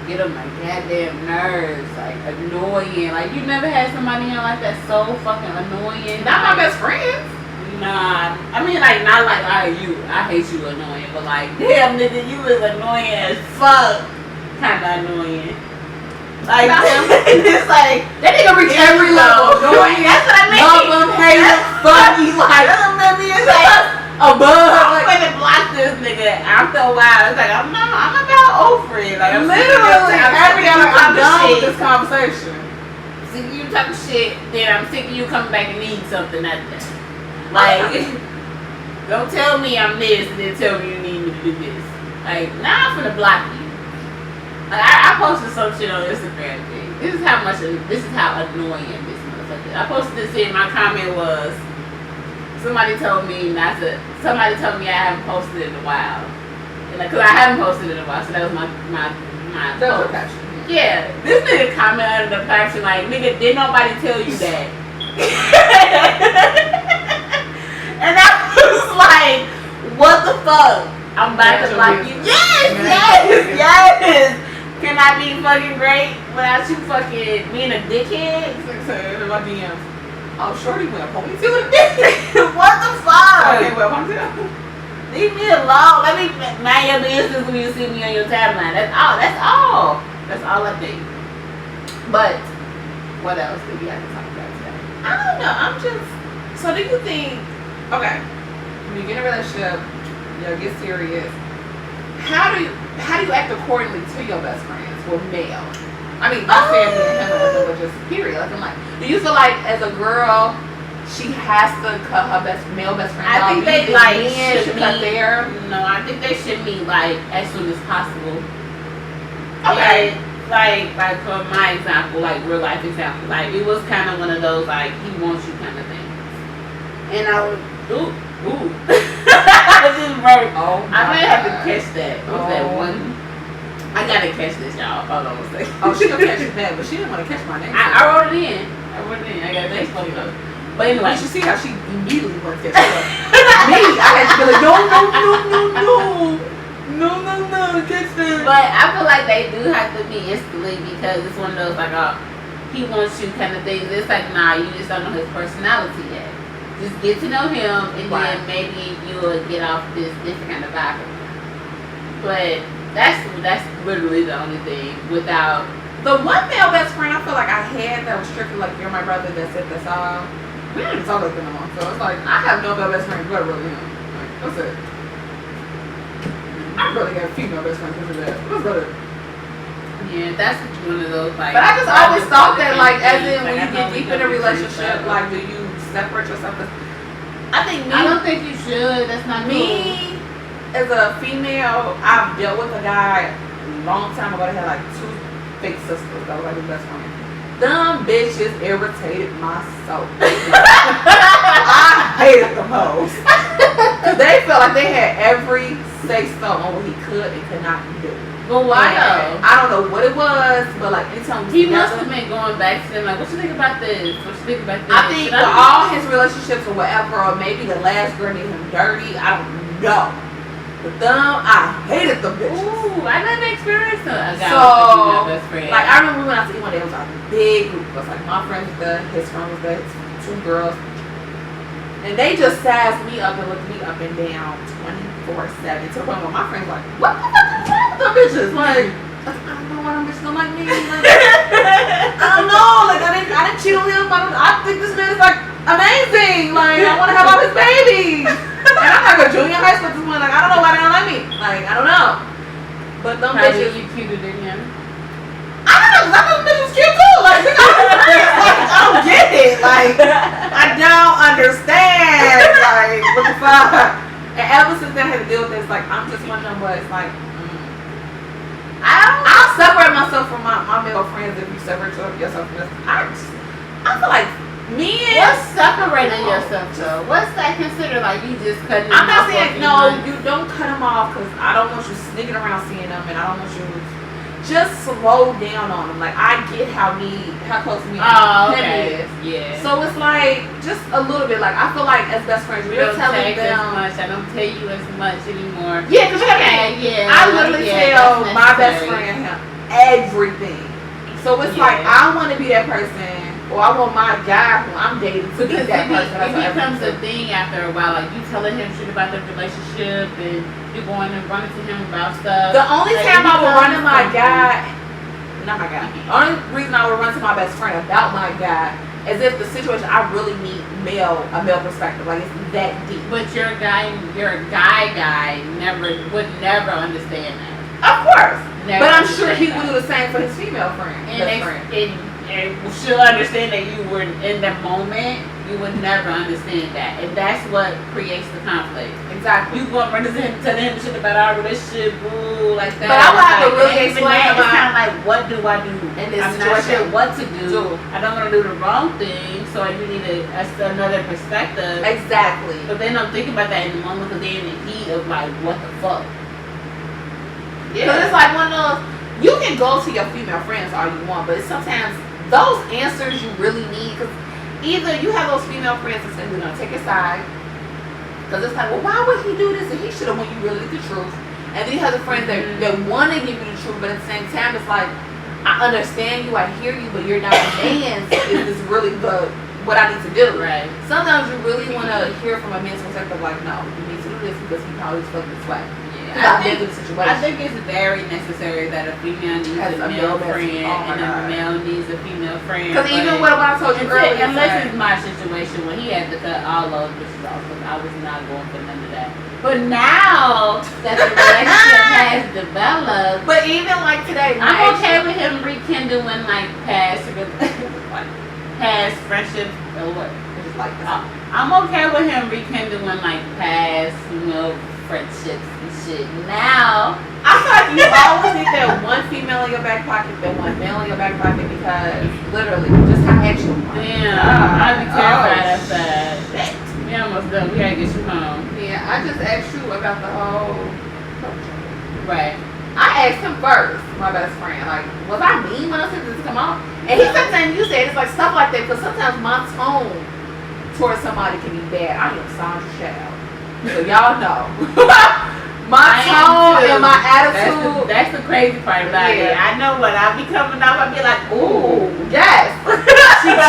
get on my goddamn nerves. Like, annoying. Like, you never had somebody in your life that's so fucking annoying. Not my Like, best friends. Nah, I mean, like, not like, I hate you annoying, but like, damn nigga, you is annoying as fuck. Kinda annoying. Like, it's like, That nigga reach every level. Annoying. That's what I mean. Love him, hate him, fuck you, like, That's what I mean. It's like, above. I'm gonna block this nigga after a while. It's like, I'm about over it. Like, I'm Literally, every time time I'm done with this conversation. sick of you talking shit, then I'm sick of you coming back and need something at that. Like, don't tell me I'm this and then tell me you need me to do this. Like, now I'm finna block you. Like, I posted some shit on Instagram thing. This is how annoying this motherfucker is. I posted this shit, my comment was, somebody told me I haven't posted in a while. And like, cause I haven't posted in a while, so that was my That was post. a caption. Yeah, this nigga commented under the caption like, nigga, did nobody tell you that? And I was like, what the fuck? I'm about to block you. Yes. Can I be fucking great without you fucking being a dickhead? In my DMs. Oh, shorty went a ponytail with What the fuck? Okay, well, ponytail. Leave me alone. Let me mind your business when you see me on your timeline. That's all. That's all I think. But what else do we have to talk about today? I don't know. I'm just. So do you think? Okay, when you get in a relationship, you know, get serious. How do you act accordingly to your best friends or male? I mean, not saying me and him, but just period. Like, I'm like, do you feel like as a girl, she has to cut her male best friend I off? think Do you they like men should cut their. No, I think they should meet like as soon as possible. Okay. Like for my example, like real life example, like it was kind of one of those like he wants you kind of things, and I was ooh. I just wrote. Oh, I my may have to God. catch that. What was that one? I gotta catch this, y'all. Hold on a second. Oh, she'll catch it back, but she didn't want to catch my name. I wrote it in. I got this one though. But anyway, You should see how she immediately wants to catch it. Me, I had to be like, no, catch that. but I feel like they do have to be instantly because it's one of those like, oh, he wants you kind of things. It's like, nah, you just don't know his personality yet. Just get to know him, and Right. then maybe you'll get off this different kind of vibe. But that's literally the only thing. Without The one male best friend I feel like I had that was strictly like, you're my brother, that's it, that's all. We don't even talk like that no more. So it's like, I have no male best friend, but really him. Like, that's it. I really got a female best friend because of that. What's better? yeah, that's one of those like. But I just always thought that, like, as in Like, when I you know get we deep in a don't be relationship, friends, like, do you separate yourself? I think I don't think you should. That's not cool. me as a female, I've dealt with a guy a long time ago that had like 2 fake sisters that was like his best friend. Them bitches irritated my soul. I hated them hoes. Cause they felt like they had every say so on what he could and could not do. But why And though? I don't know what it was, but like anytime we He was must together, have been going back to them like, what you think about this? What you think about this? I think Should with all his relationships or whatever, or maybe the last girl made him dirty, I don't know. But them, I hated them bitches. Ooh, I never experienced a guy So, with my best friend. Like, I remember we went out to eat one day, it was like a big group of us. Like, my friend was there, his friend was there, his 2 girls. And they just sized me up and looked me up and down 24/7 to the point where my friend's like, what the fuck is wrong with them bitches? Like, I don't know, I one of them bitches don't like me. Like, I don't know. Like, I didn't cheat on him. I think this man is like amazing. Like, I want to have all his babies. And I'm like a junior high school at this point. Like, I don't know why they don't like me. Like, I don't know. But them bitches, you cuter than him. I don't know, 'cause I thought them bitches was cute too. Like, I don't get it. Like, I don't understand. Like, what the fuck? And ever since then, I had to deal with this. Like, I'm just one of them, but it's like, I'll separate myself from my male friends if you separate yourself from this. I feel like men. What's separating yourself though? What's that considered? Like you just cutting them I'm not off saying of no. your mind? You don't cut them off because I don't want you sneaking around seeing them, and I don't want you just slow down on them. Like I get how close me Oh, him okay. is. Yeah. So it's like just a little bit. Like I feel like as best friends, We we're don't telling text as them. much. I don't tell you as much anymore. Yeah, because Yeah. I literally tell that's my best necessary. friend him everything. So it's like I want to be that person, or I want my guy who I'm dating to be Because that person. it becomes a thing after a while. Like you telling him shit about the relationship, and you're going and running to him about stuff. The only Like, time it I would run to becomes my something. guy, not my guy. The only reason I would run to my best friend about my guy is if the situation I really need a male perspective. Like it's that deep. But your guy would never understand that. Of course. Never But I'm sure he understand would do the same for his female friend. And best friend. and she'll understand that you were in the moment. You would never understand that, and that's what creates the conflict. Exactly. You going to run to him, telling him shit about our relationship, boo, like that. But I would have to Like, really even explain that, to it's my- kind of like, what do I do? In this I'm not situation. sure what to do. Do. I don't want to do the wrong thing, so I do need another perspective. Exactly. But then I'm thinking about that in the moment because they're in the heat of like, what the fuck? Because it's like one of those, you can go to your female friends all you want, but it's sometimes those answers you really need, because either you have those female friends that's going to take your side, because it's like, well, why would he do this? And he should have when you really the truth. And then you have the friends that want to give you the truth, but at the same time, it's like, I understand you, I hear you, but you're not a man. Is this really what I need to do? Right. Sometimes you really want to hear from a man's perspective, like, no, you need to do this because he probably felt this way. I I've been through the situation. think it's very necessary that a female needs Has a a male male best friend friend. Oh my and God. a male needs a female friend. Because even what I told you earlier, unless it's my situation when he had to cut all those bitches off, because I was not going for none of that. But now that the relationship has developed, but even like today, I'm okay with him rekindling like past friendships or what. It's like I'm okay with him rekindling like past, friendships and shit. Now, I feel like you always need that one female in your back pocket, that one male in your back pocket, because literally, just how action. damn, I'd be terrified Oh, outside. shit. We almost done. We gotta get you home. Yeah, I just asked you about the whole. Right. I asked him first, my best friend, like, was I mean when I said this come on? And he said something you said, it's like stuff like that, because sometimes my tone towards somebody can be bad. I am Sandra Child. So y'all know. My tone and my attitude. That's the crazy part about it. I know what I'll be coming off. I'll be like, Ooh, yes.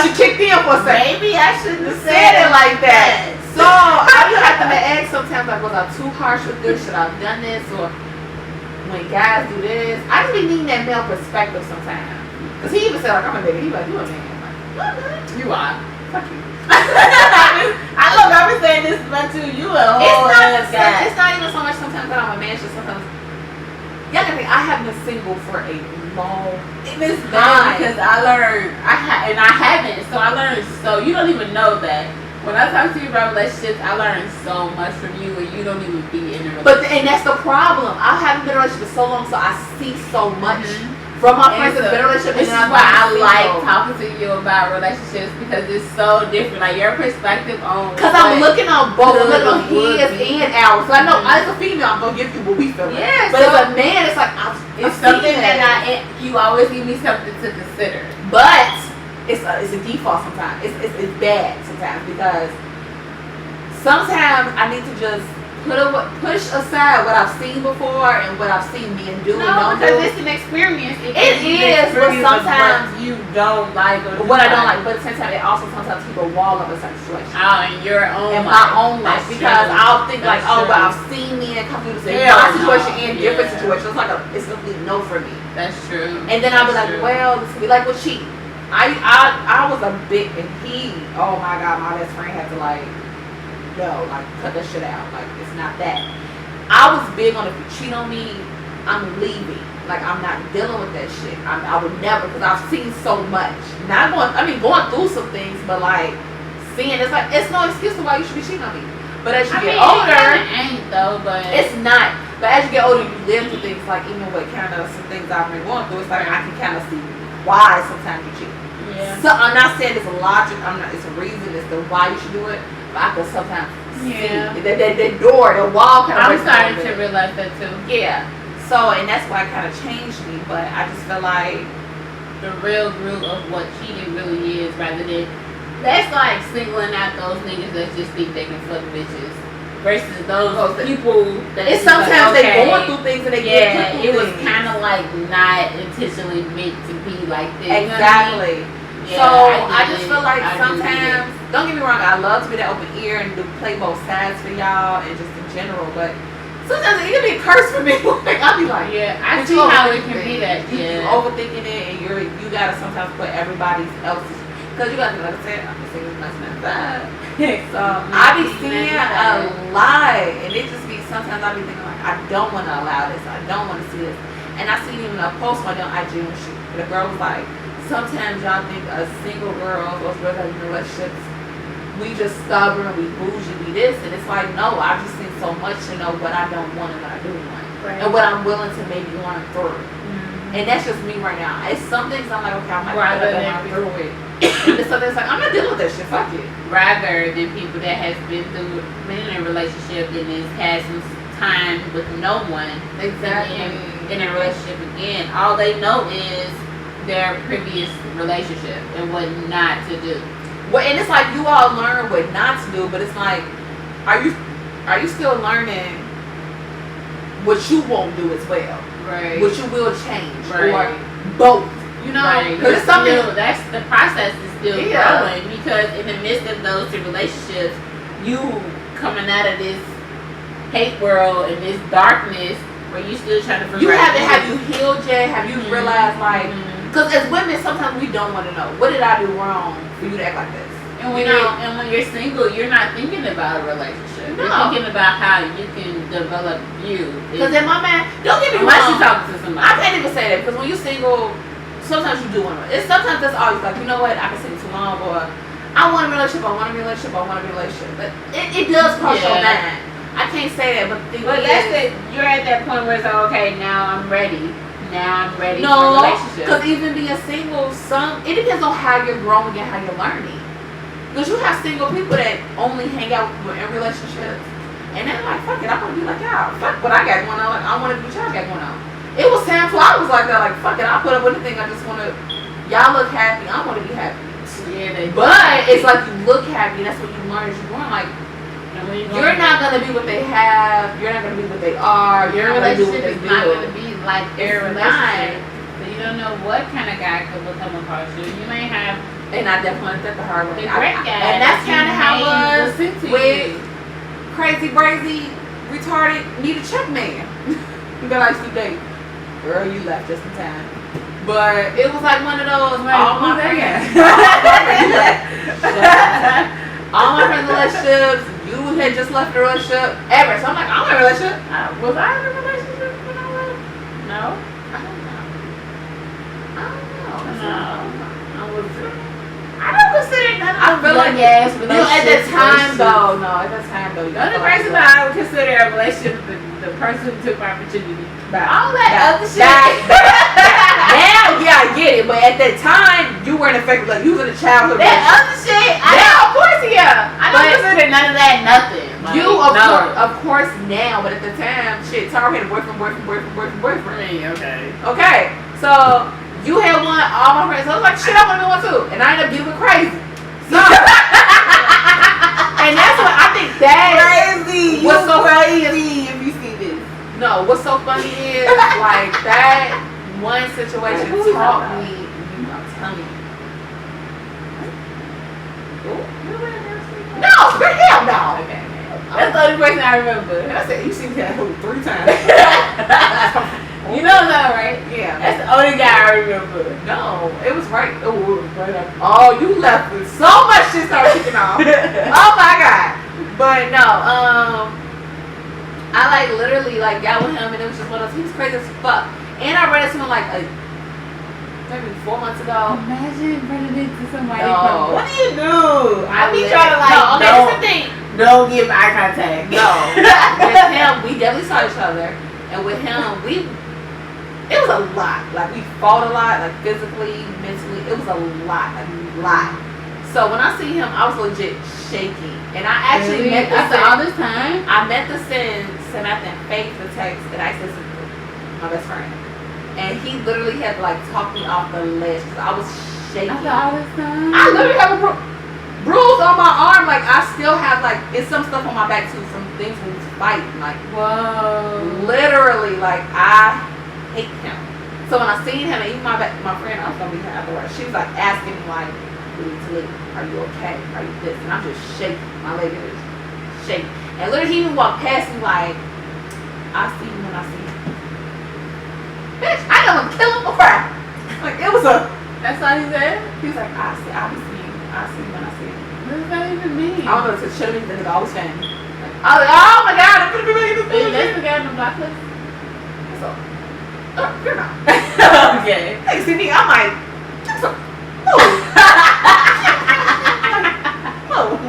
she kicked in for a second. maybe I shouldn't have Said it like that. So I be having to ask sometimes, like, was I too harsh with this? Should I have done this? Or when guys do this, I just be needing that male perspective sometimes. Because he even said, like, I'm a nigga. He like, you a man. I'm like, You are. fuck you. I've been saying this about you. You a whole ass guy. It's not even so much sometimes that I'm a man. It's just sometimes. Y'all can think I have been single for a long It's time. bad because I learned, and I haven't, so I learned, so you don't even know that. When I talk to you about relationships, I learned so much from you and you don't even be in a relationship. But and that's the problem. I haven't been in a relationship for so long, so I see so much from my friends that's been in a relationship. This is why I like talking to you about relationships because it's so different. Like your perspective on Because I'm looking on both, could looking on would his be. and ours. So I know as a female, I'm gonna give you what we feel. Yeah, But so as a man, it's like it's something that you always give me something to consider. But it's a default sometimes. It's bad sometimes because sometimes I need to just push aside what I've seen before and what I've seen men do and No, don't because do. it's an experience. It is, but sometimes you don't like or what I don't like, but at the same time, it also sometimes keep a wall of a certain situation. Oh, in your own In life. my own life, That's because true. I'll think like, That's oh, true. but I've seen men come through the same Hell situation no. in different Yeah. situations. It's a complete no for me. That's true. And then I'll be That's like, true. well, this could be like with cheating. I was a bit, and oh my god, my best friend had to like, yo, like cut that shit out. Like it's not that. I was big on if you cheat on me, I'm leaving. Like I'm not dealing with that shit. I would never, because I've seen so much. Going through some things, but like seeing it's like it's no excuse to why you should be cheating on me. But as you get older, it ain't though. But it's not. But as you get older, you live through things like even with kind of some things I've been going through. It's like I can kind of see why sometimes you cheat. yeah. So I'm not saying it's a logic. It's a reason as to why you should do it. But I can sometimes Yeah. see that door, the wall kind of. I'm starting to realize that too. Yeah. So and that's why it kind of changed me. But I just feel like The real root of what cheating really is, rather than that's like singling out those niggas that just think they can fuck bitches versus those people that it's just sometimes like, they okay, going through things and they yeah, get put it through was things. kind of like not intentionally meant to be like this. Exactly. You know what I mean? So Yeah, I just feel like I do sometimes, don't get me wrong, I love to be that open ear and play both sides for y'all and just in general, but sometimes it can be a curse for me. Like I'll be like, Yeah, I but see you how it overthinking can be it. that. You Yeah. overthinking it, and you gotta sometimes put everybody else's, because you gotta, like I said, I'm saying it's not bad. So I be seeing a lot, and it just be sometimes I be thinking like, I don't want to allow this, I don't want to see this, and I seen even a post on IG and shit. The girl was like, sometimes y'all think us single girls or girls that are in relationships, we just stubborn, we bougie, we this, and it's like, no, I've just seen so much to know what I don't want and what I do want, Right. and what I'm willing to maybe learn through. Mhm. And that's just me right now. It's some things I'm like, okay, I might Rather have to than learn through it. And there's some things like, I'm not dealing with that shit, fuck it. Rather than people that has been in a relationship and has had some time with no one, in a relationship again, all they know is their previous relationship and what not to do. Well, and it's like you all learn what not to do, but it's like, are you still learning what you won't do as well? Right. What you will change, Right. or both? You know, Right. because it's something. That's the process is still Yeah. growing, because in the midst of those two relationships, you coming out of this hate world and this darkness where you still trying to figure You out haven't. Have you healed yet? Have you Mhm. realized like? Mhm. Because as women, sometimes we don't want to know, what did I do wrong for you to act like this? And when you're single, you're not thinking about a relationship. You're No. thinking about how you can develop you. Because in my man, don't get me Unless wrong. you're talking to somebody. I can't even say that, because when you're single, sometimes you do want to. It's sometimes that's always like, you know what, I can sing too long, or I want a relationship, I want a relationship, I want a relationship. But it does cross your Yeah. mind. I can't say that, but the thing But is, that's it. You're at that point where it's like, okay, now I'm ready. Now I'm ready for a no, relationship. because even being single, it depends on how you're growing and how you're learning. Because you have single people that only hang out with in relationships, and they're like, fuck it, I want to be like y'all. Fuck what I got going on. I want to do what y'all got going on. It was time for I was like that, like fuck it, I'll put up with anything. I just want to. Y'all look happy. I want to be happy. Yeah, But it's like you look happy. That's what you learn as you're growing. Like you're not gonna be what they have. You're not gonna be what they are. You're your not gonna do what relationship they is not going do. to be like their It's relationship. So you don't know what kind of guy could come across you. You may have And I definitely did the hard way. the great guy, And that's that kind of how you it may was listen to with you. crazy, brazy, retarded, need a check man. That I used to date. Girl, you left just in time. But it was like one of those. Wait, all my who's that friends. All my friends in relationships. You had just left a relationship. Ever. So I'm like, I'm in a relationship. Was I in a relationship when I left? No. I don't know. I was. I don't consider none of I them feel like ass you know, at the time though. No, at the time though. The only person that I would consider a relationship is the person who took my opportunity. Right. All that other shit. Now, yeah, I get it, but at that time, you weren't affected. Like you was in a childhood. That other shit. I know, of course, yeah. I don't But consider none of that nothing. Like, You no. of course now, but at the time, shit, Tara had a boyfriend. Okay. Okay, so you had one, all my friends. I was like, shit, I want to be one too, and I ended up getting with crazy. So, and that's what I think. that. Crazy. What's so crazy if you see this? No, what's so funny is like that one situation Who you taught talking me. I'm telling you. No, hell no. Okay. That's the only person I remember. I said you seen that who 3 times. You know that, right? Yeah. That's the only guy I remember. No, it was right. Oh, it was right up. Oh, you left with so much shit started kicking off. Oh my god. But no, I like literally like got with him and it was just one of those. He was crazy as fuck. And I read it to him like maybe 4 months ago. Imagine running into somebody. No. What do you do? I be trying to like no, okay, that's the thing. don't give eye contact. No. With him, we definitely saw each other. And with him, it was a lot. Like we fought a lot, like physically, mentally. It was a lot, like a lot. So when I see him, I was legit shaking. And I actually met after all this time. I met the Samantha and Faith the text and I said to my best friend. And he literally had to like talk me off the ledge because I was shaking. After all this time. I literally have a bruise on my arm. Like I still have like it's some stuff on my back too from things we was fighting. Like whoa. literally, like I hate him. So when I seen him and even my friend, I was gonna be here afterwards. She was like asking me like, "We need to leave. Are you okay? Are you this?" And I'm just shaking. My leg is shaking. And literally, he even walked past me like, "I see you when I see you." Bitch, I know him kill him or cry. Like it was a. That's all he said. He was like, "I see. I'll be seeing you. I see you when I see you." What does that even mean? I don't know. It should have been the nigga always family. Like, I was like, "Oh my god, I'm gonna be making this Wait, bullshit." that's the guy in the black list. So, you're not. Okay. Hey, see me, I'm like, just a move. Move.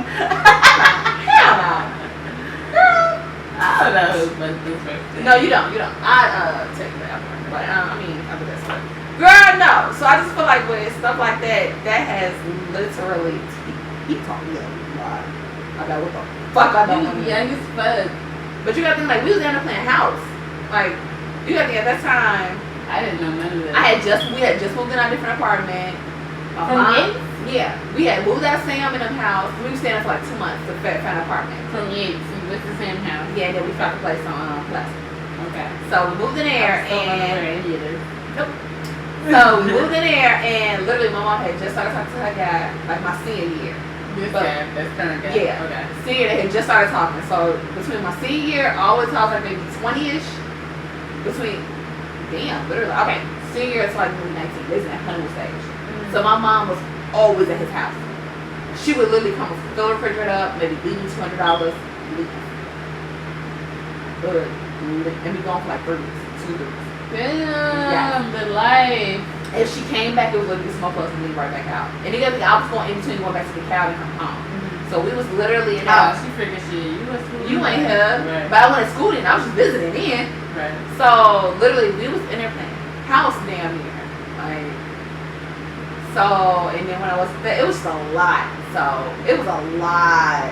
Hell no. Girl. I don't know who's supposed to do first. No, you don't. I take that one. But I mean, I'll do that stuff. Girl, no. So I just feel like with stuff like that, that has literally, he taught me a lot. I got what the fuck I don't want to do. Young as fuck. But you gotta think like, we was down there playing house. Like, you gotta think at that time, I didn't know none of that. we had just moved in our different apartment. My From mom- Yates? Yeah, we had moved out of Sam in them house. We were staying there for like 2 months to find an apartment. From Yates. What's the same house? Yeah, and then we found a place on Plaza. Okay. So we moved in there I'm still not and aware of any of this. so we moved in there and literally my mom had just started talking to her guy like my senior year. This But- guy, that's current guy. Yeah. Okay. Senior they had just started talking. So between my senior year, I always talk like maybe 20-ish. Between literally okay. Senior year it's like maybe 19. This is at honeymoon stage. So my mom was always at his house. She would literally come and fill the refrigerator up, maybe leave me $200, leave. And be gone for like 3 weeks, 2 weeks. Damn, the life. If she came back, it was literally smoke us and leave right back out. And then I was going in between going back to the cow and come home. So we was literally in the Oh, house. she freaking shit. You ain't here, Right. but I went to school and I was just visiting in. Right. So literally, we was in there playing house damn near. Like, so and then when I was there, it was just a lot. So it was a lot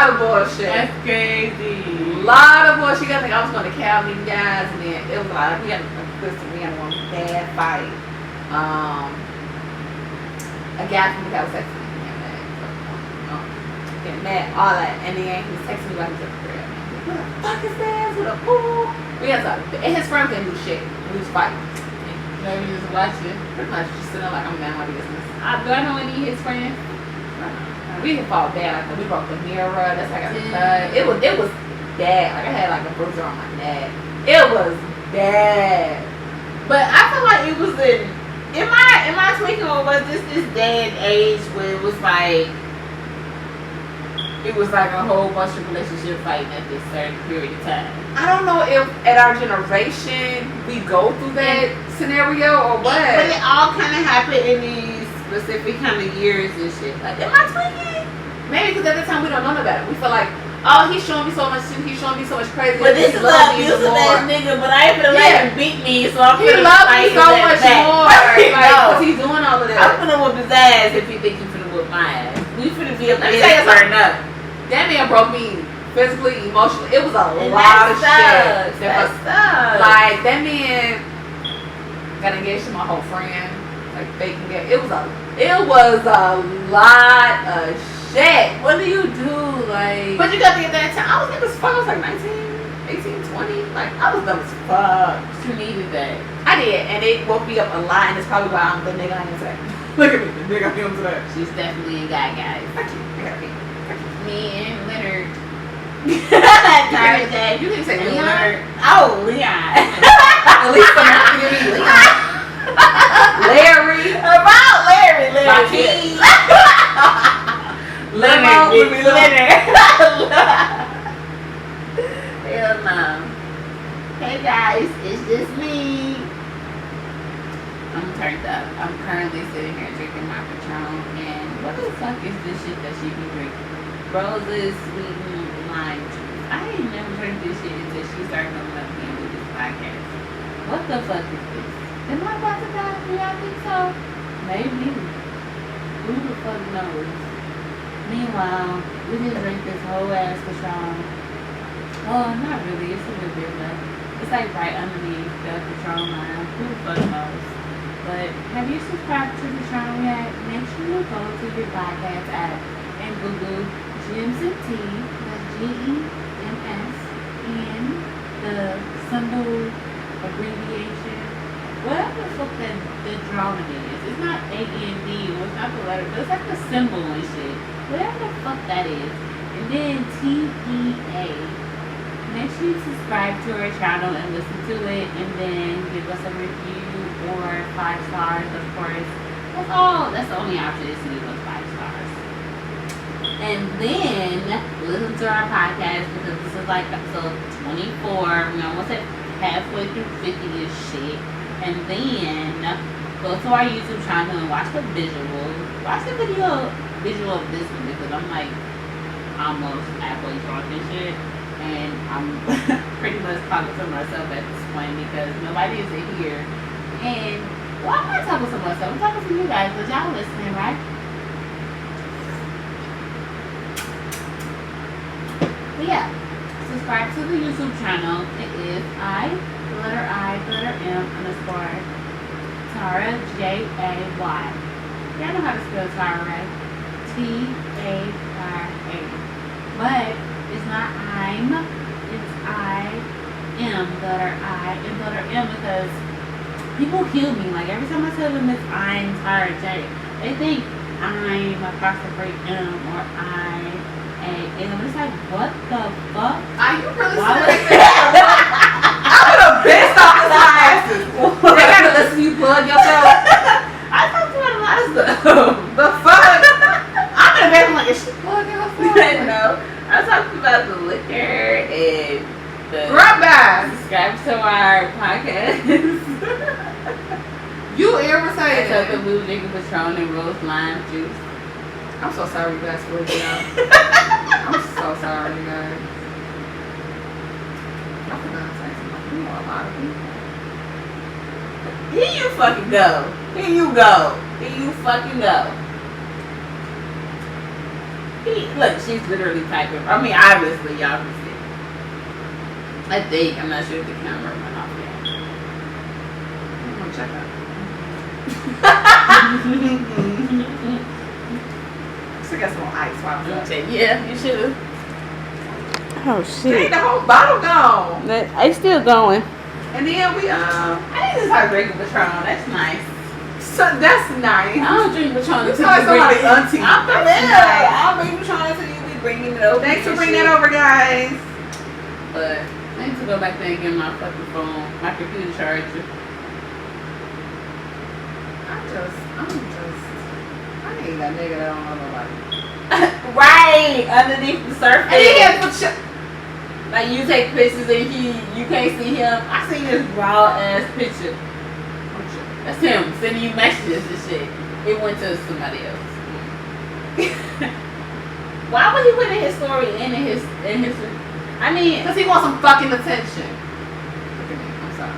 of bullshit. That's crazy. Lot of bullshit. I think I was going to Cal meet guys, and then it was like we had one bad fight. A guy from the house texted me, getting mad, all that, and then he was texting me like he's at the crib. What the fuck is this? What a fool? We had to, and his friend didn't do shit. We was fighting. Maybe just watch it. Pretty much just sitting there like I'm a man my business. Do I know any of his friends? We didn't fall bad. Like we broke the mirror. That's how I got the cut. It was bad. Like I had like a bruiser on my neck. It was bad. But I feel like it was in my thinking, or was this day and age where it was like a whole bunch of relationship fighting at this certain period of time? I don't know if at our generation we go through that scenario or what. But it all kind of happened in these specific kind of years and shit. Like, am I tweaking? Maybe because at the time we don't know about it. We feel like, oh, he's showing me so much too. He's showing me so much crazy. But this is an abusive ass nigga, but I ain't finna let him beat me, so I'm He finna loves fight me his so ass much back. more. Like, No. because he's doing all of that. I'm finna whoop his ass if he think he finna whoop my ass. We finna be able Let to me tell you turn up. That man broke me physically, emotionally. It was a And lot of that shit. sucks. That sucks. Like that man got engaged to my whole friend. Like fake engaged. It was a lot of shit. What do you do? Like, But you got to get that time. I was young as fuck. I was like 19, 18, 20. Like, I was dumb as fuck. you needed that. I did, and it woke me up a lot, and it's probably why I'm the nigga I am today. Look at me, the nigga I am today. She's definitely a guy, guys. Thank you. I gotta be. Me and Leonard. Thursday. You didn't say Leonard. Oh, Leon. At least I'm not gonna be Leon. Larry. About Larry. Marquis. Leonard. Leonard. Leonard. Hell no. Hey guys, it's just me. I'm turned up. I'm currently sitting here drinking my Patron, and what the fuck is this shit that she be drinking? Roses, sweetened lime juice. I ain't never drank this shit until she started coming up here with this podcast. What the fuck is this? Am I about to die? Do y'all think so? Maybe. Who the fuck knows? Meanwhile, we just drink this whole ass Patron. Oh, not really. It's a little bit left. It's like right underneath the Patron line. Who the fuck knows? But have you subscribed to Patron yet? Make sure you go to your podcast app and Google Gems and Tea. That's GEMS and the symbol abbreviation. Whatever the fuck the drawing is. It's not AND or it's not the letter, but it's like the symbol and shit. Whatever the fuck that is. And then TEA. Make sure you subscribe to our channel and listen to it, and then give us a review or 5 stars, of course. That's the only option is to give us 5 stars. And then listen to our podcast, because this is like episode 24. We're almost at halfway through 50-ish shit. And then go to our YouTube channel and watch the visual. Watch the visual of this one, because I'm like almost halfway drunk and shit. And I'm pretty much talking to myself at this point because nobody is in here. And well, I'm not talking to myself. I'm talking to you guys because y'all listening, right? But yeah, subscribe to the YouTube channel. It is I_M_ Tara Jay. Y'all know how to spell Tara, right? Tara. But it's not I'm, it's I-M, letter I, and letter M, because people kill me. Like, every time I tell them it's I'm Tara J, they think I'm apostrophe M or I-A-M. It's like, what the fuck? Are you really Why serious? would- I would have pissed off his asses. They gotta listen to you plug yourself. I talked about a lot of stuff. The fuck? I'm in the bathroom like, is she plugging herself? No, I talked about the liquor and the Grab bags. subscribe to our podcast. You I told irritated. them we were drinking Patron and rose lime juice. I'm so sorry you guys for it, y'all. I'm so sorry, you guys. I forgot to say something. You know a lot of people. Here you fucking go. Here you go. Here you fucking go. Look, she's literally typing. I mean, obviously, y'all can see. I think. I'm not sure if the camera went off yet. I'm gonna check out. Still got some more ice while I'm up. Yeah, you should have. Oh, Dang, the whole bottle gone. It's still going. And then we I need to start drinking Patron. That's nice. so that's nice. I don't drink Patron You until sound like bring somebody's it. auntie. I'm for That's real. nice. I'll bring Patron until you be bringing it over. Thanks for and bringing shit. that over, guys. But I need to go back there and get my fucking phone, my computer charger. I ain't that nigga that don't know nobody. Right underneath the surface. And he had put Like you take pictures and you can't see him. I see this raw ass picture. That's him sending you messages and shit. It went to somebody else. Why would he put in his story and in his? I mean, because he wants some fucking attention. Look at me. I'm sorry.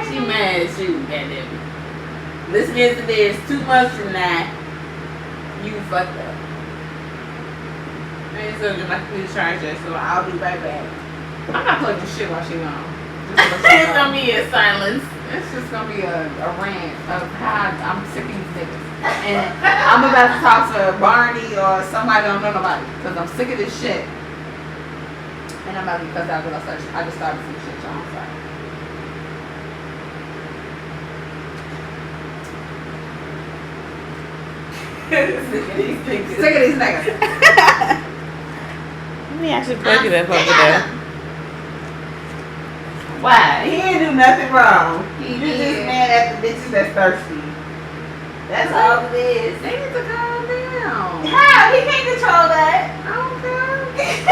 she mad at you, goddamn it. Listening to this 2 months from now, you fucked up. I need to get my computer charger, so I'll be right back. I'm not plugging shit while she gone. It's gonna be in silence. It's just gonna be a rant of how I'm sick of these niggas. And I'm about to talk to Barney or somebody I don't know nobody. Because I'm sick of this shit. And I'm about to be cussed out because I just started some shit, y'all. I'm sorry. Sick of these niggas. Let me actually plug it up over there. Why? He ain't do nothing wrong. You just mad at the bitches that's thirsty. That's all it is. They need to calm down. How? He can't control that. Okay.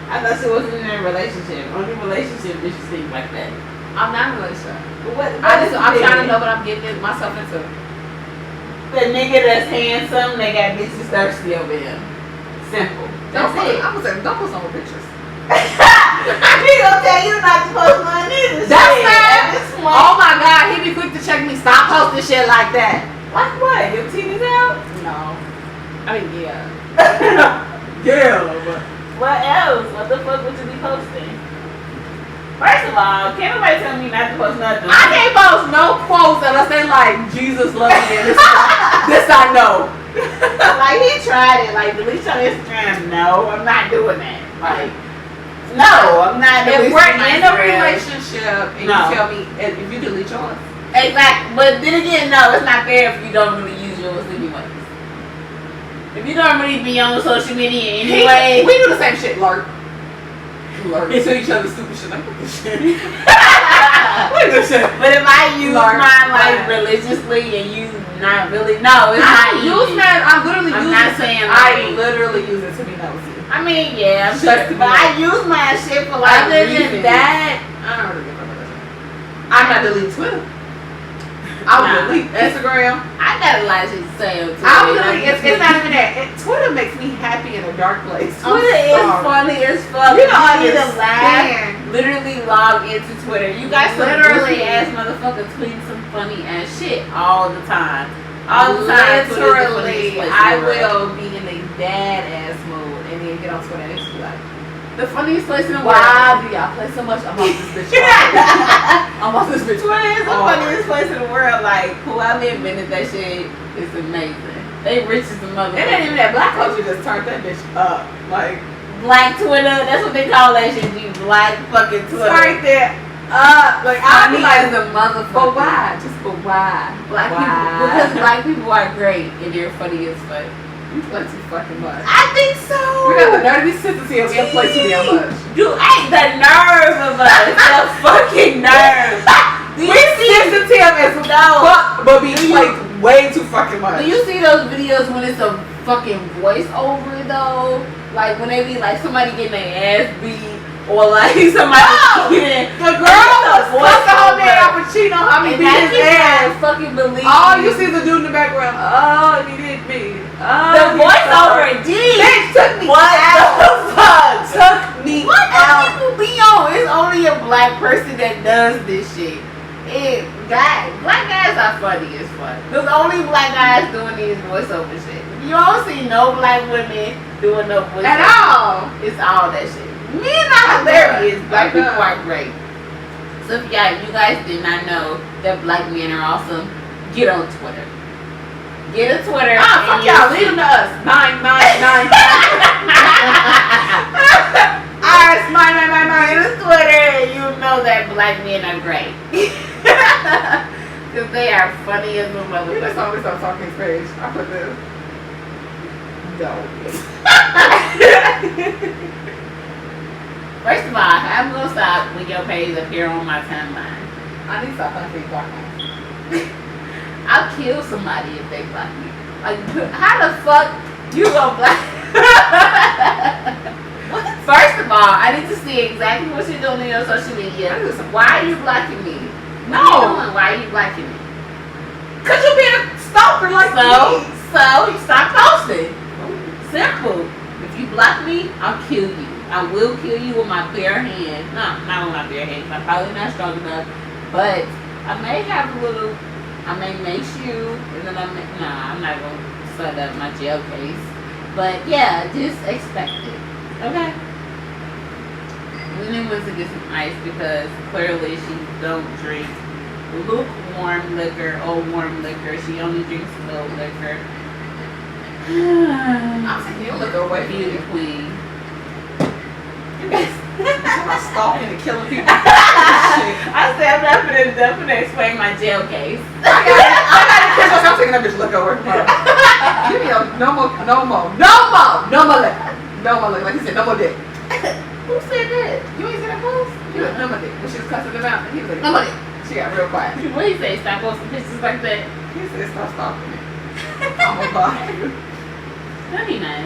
I thought she wasn't in a relationship. Only relationship bitches think like that. I'm not in a relationship. But I'm trying to know what I'm getting myself into. The nigga that's handsome, they got bitches thirsty over him. Simple. That's it. I'm gonna say, don't put some more pictures. He gonna tell you not to post none either. That's shit. bad. At this point. Oh my God, he be quick to check me. Stop posting shit like that. Like what? Your titties out? No. I mean, yeah. Yeah. What else? What the fuck would you be posting? First of all, can't nobody tell me not to post nothing. I can't post no quotes unless they like Jesus love me. And this I know. Like he tried it. Like delete your Instagram. No, I'm not doing that. Like no, I'm not. If deleting we're my in a Instagram. relationship and No. you tell me if you delete yours. Exactly. But then again, no, it's not fair if you don't really use yours anyways. If you don't really be on social media anyway. We do the same shit, lurk to each other stupid shit. Like, what this shit? What this shit? But if I use Lurk, mine like right. religiously and you not really, no, it's not use easy. mine. I literally I'm use not it. saying I like- literally use it to be nosy. I mean, yeah, I'm Just sure, to be but I like- use my shit for like Other reasons. than that, I don't really give a fuck. I'm not deleting Twitter. I'll Nah. delete Instagram. I got a lot of shit to say on Twitter. I'll delete. It's not even that. Twitter makes me happy in a dark place. Twitter is funny as fuck. You don't need to laugh. understand. Literally log into Twitter. You got some Literally. goofy ass motherfucker tweeting some funny ass shit all the time. All the time. Twitter's the funniest Literally, place in I the world. will be in a bad ass mood and then get on Twitter and just be like, The funniest place in the world. why do y'all play so much? I'm off this bitch. I'm off this bitch. Twitter is the Oh. funniest place in the world. Like, whoever invented that shit is amazing. They rich as a motherfucker. It ain't even that. Black culture just turned that bitch up. Like, Black Twitter, that's what they call that shit. You black fucking Twitter. right there. Like, I'll be Funny like, as a motherfucker. but why? Just but why? Black Why? people, because black people are great and they're funny as fuck. You play too fucking much. I think so. We got the nerdy sensitivity of to play too damn much. Dude, ain't the nerve of us. The fucking nerve. Do We you see? sensitive as fuck, but be played way too fucking much. Do you see those videos when it's a fucking voiceover though? Like when they be like somebody getting their ass beat or like somebody getting The girl was fucking her man out for cheating on her. I mean, and beat that his ass. can't fucking believe. All you see is the dude in the background. Oh, he did me. Oh, the he voiceover, sorry. geez. Bitch took me What out. the fuck? Took me What do out. people be on? It's only a black person that does this shit. Black guys are funny as fuck. There's only black guys doing these voiceover shit. You don't see no black women doing no voiceover. At all. It's all that shit. Men are hilarious. Black I know. people are great. So if you guys did not know that black men are awesome, get on Twitter. Get a Twitter. Fuck and y'all. you'll Leave see. them to us. 999. Alright, it's mine. Get a Twitter and you know that black men are great. Because they are funny as a We just motherfucker. always start talking Spanish. I put this. First of all, I'm going to stop when your page appear on my timeline. I need to stop playing for black guys. I'll kill somebody if they block me. Like, how the fuck you gonna block? First of all, I need to see exactly what you're doing on your social media. Why are you blocking me? What are you doing? Why are you blocking me? Cause you being a stalker like me. So you stop posting. Simple. If you block me, I'll kill you. I will kill you with my bare hand. No, not with my bare hand. I'm probably not strong enough. But I may have a little. I may mace you, and then I'm not gonna set up my jail case. But yeah, just expect it. Okay. We then went to get some ice because clearly she don't drink lukewarm liquor or warm liquor. She only drinks cold liquor. I'm taking your liquor away from Beauty you. queen. I'm stalking and killing people. I said I'm not gonna explain my jail case. I gotta catch myself taking that bitch liquor away from her. Give me no more liquor. No more liquor. Like you said, no more dick. Who said that? You ain't seen that post? He was no more dick. When she was cussing him out, he was like, no more dick. She got real quiet. What do you say? Stop posting pictures like that? He said, stop stalking me. I'm gonna block you. No, he not.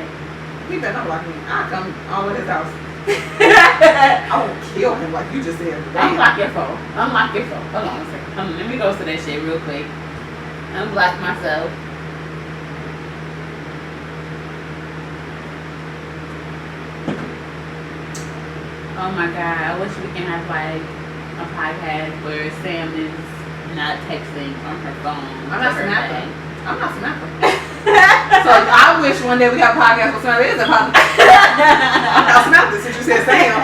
He better not block me. I'll come all in his house. I won't kill him like you just said. Unlock your phone. Unlock your phone. Hold on a second. Hold on, let me go to that shit real quick. Unblock myself. Oh my god, I wish we can have like a podcast where Sam is not texting on her phone. I'm not for her Samantha. day. I'm not Samantha. So I wish one day we got a podcast with Samantha. It is a podcast. I'm not Samantha since you said Sam.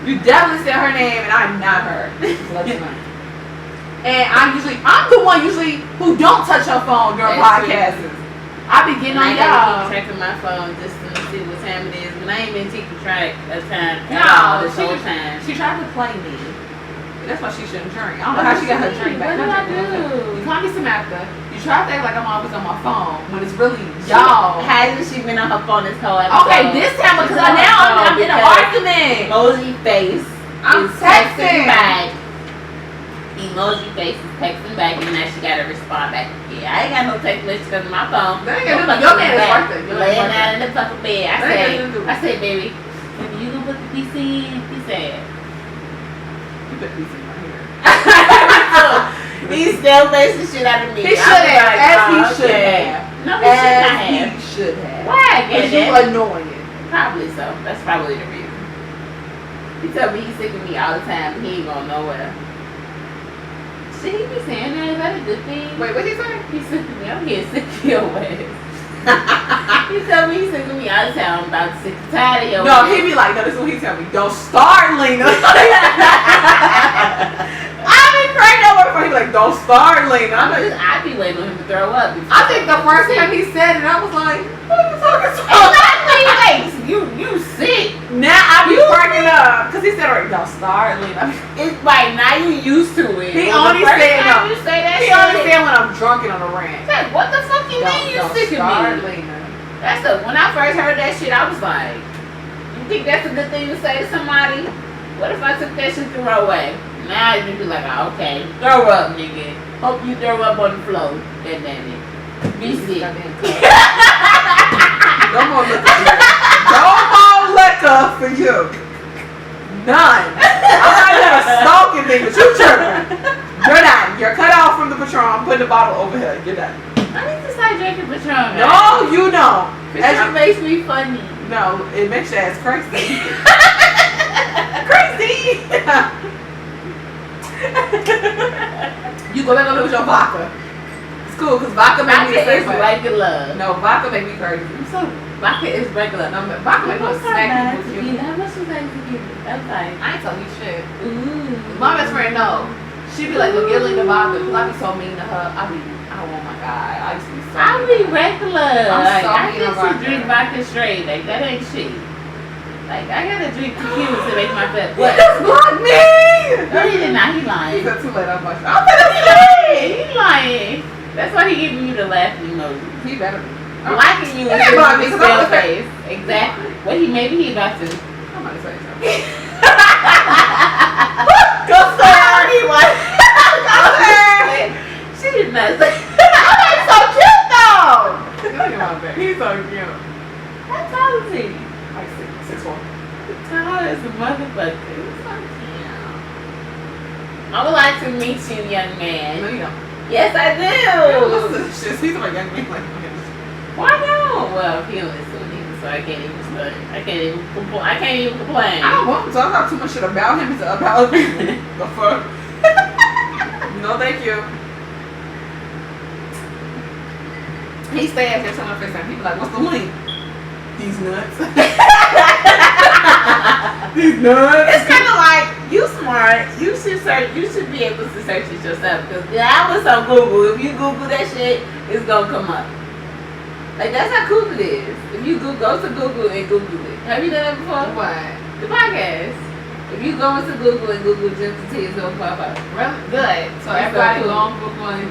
You definitely said her name and I'm not her. So let you know. And I'm the one usually who don't touch her phone during podcasts. I be getting on And I y'all. gotta keep checking my phone just to see what time it is, but I ain't been keeping track of time this whole time. She tried to play me. That's why she shouldn't drink. I don't know how she got her drink back. What did I do? You call me Samantha. You try to act like I'm always on my phone when it's really y'all. Hasn't she been on her phone this whole episode? Okay, this time because now I'm in an argument. Emoji face I'm is texting back. Emoji face is texting back, and now she gotta respond back. Yeah, I ain't got no text message because of my phone. That ain't got nothing to do with your man is working. Your man is Laying working. down in the fucking bed. That ain't got nothing to do with it. I said, baby, you gonna put the PC in? He said. You put these in my hair. He's still facing shit out of me. He should have, as he should have. No, he should not have. He should have. Why I get Because you that? annoying. Probably so. That's probably the reason. He tell me he's sick of me all the time, but he ain't going nowhere. Should he be saying that? Is that a good thing? Wait, what he say? He's sick of me. I'm getting sick of your ways. He tell me he's sick of me all the time. I'm about sick and tired of your No, ways. he be like, no, this is what he tell me. Don't start, Lena. I be crying over before he be like, don't start, Lena. I'm like, I be waiting on him to throw up. I think the first time he said it, I was like, what are you talking about? Exactly. Like, you sick. Now I be cracking up. Because he said, alright, don't start, Lena. It's like now you used to it. He Well, only the first said time no. you say that He shit, only said when I'm drunk and on a rant. Like, what the fuck you mean you sick of start, me? Lena. That's the when I first heard that shit, I was like, you think that's a good thing to say to somebody? What if I took that shit the wrong way? Now you be like, oh, okay, throw up, nigga. Hope you throw up on the floor. God damn it. Be sick. No more liquor for you. No more liquor for you. None. I'm not even stalking me, but you tripping. You're not. You're cut off from the Patron. Put the bottle over here. You're done. I need to start drinking Patron. No, you don't. Patron makes me funny. No, it makes your ass crazy. Crazy. You go back on with your vodka. It's cool because vodka makes me Vodka the is same way. regular. No, vodka make me crazy. So vodka is regular. No, vodka make me smack people with you. How much was that tequila? That's like, I ain't telling you shit. ooh. My best friend know. She be like, look, get Lena vodka. Cause I be so mean to her. Oh my god. I used to be so I mean be to her. regular. I'm Like, so I mean get on to vodka. drink vodka straight. Like, that ain't shit. Like, I gotta drink tequila to make my feel. He What? just blocked me! No, he did not. He He lying. said too late. I'm like, I'm gonna He say. lying. He lying. That's why he giving you the laughing emoji. He better be. Blocking you He is ain't blocked me, his 'cause I'm spell gonna face. Exactly. Well, maybe he about to. I'm gonna say something. Go sir. He was. Go sir. She did not say. That's so cute though. He's so cute. How tall is he? Like 6'4". Tall as a motherfucker. He's so cute. I would like to meet you, young No, man. you don't. Yes, I Listen do. to this shit. He's my young man. Like, Why no? Well, he don't listen to me, so I can't even start. I can't even complain. I don't want to talk too much shit about him. It's about other people. The fuck? No, thank you. He stay out there telling my FaceTime. He be like, what's the link? These nuts. These nuts. It's kind of like, you smart. You should search. You should be able to search it yourself. Because I was on Google. If you Google that shit, it's gonna come up. Like that's how cool it is. If you go to Google and Google it. Have you done that before? What? The podcast. If you go into Google and Google Gyms and Tea, it's gonna pop up. Really? Good. So That's everybody so cool. go on Google and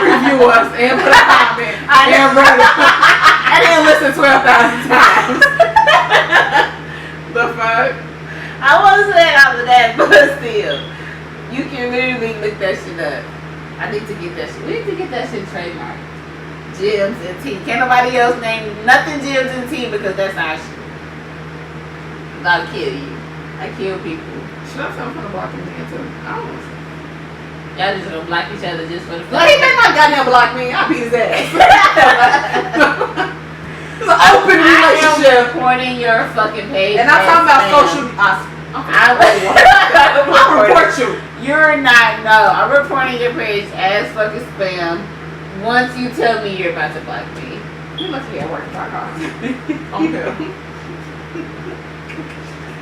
review us and put a comment and rate us. And then listen 12,000 times. The fuck? I wasn't saying all of that, but still. You can literally look that shit up. I need to get that shit. We need to get that shit trademarked. Gyms and Tea. Can't nobody else name nothing Gyms and Tea because that's our shit. I'll kill you. I kill people. Should I tell him to block him again too? I don't know. Y'all just gonna block each other just for the No, he better not goddamn block me. I'll beat his ass. It's an open I am relationship. reporting your fucking page. And I'm talking about spam. social. I'll report you. You're not. No, I'm reporting your page as fucking spam. Once you tell me you're about to block me. You must be at work. Talk on. Okay.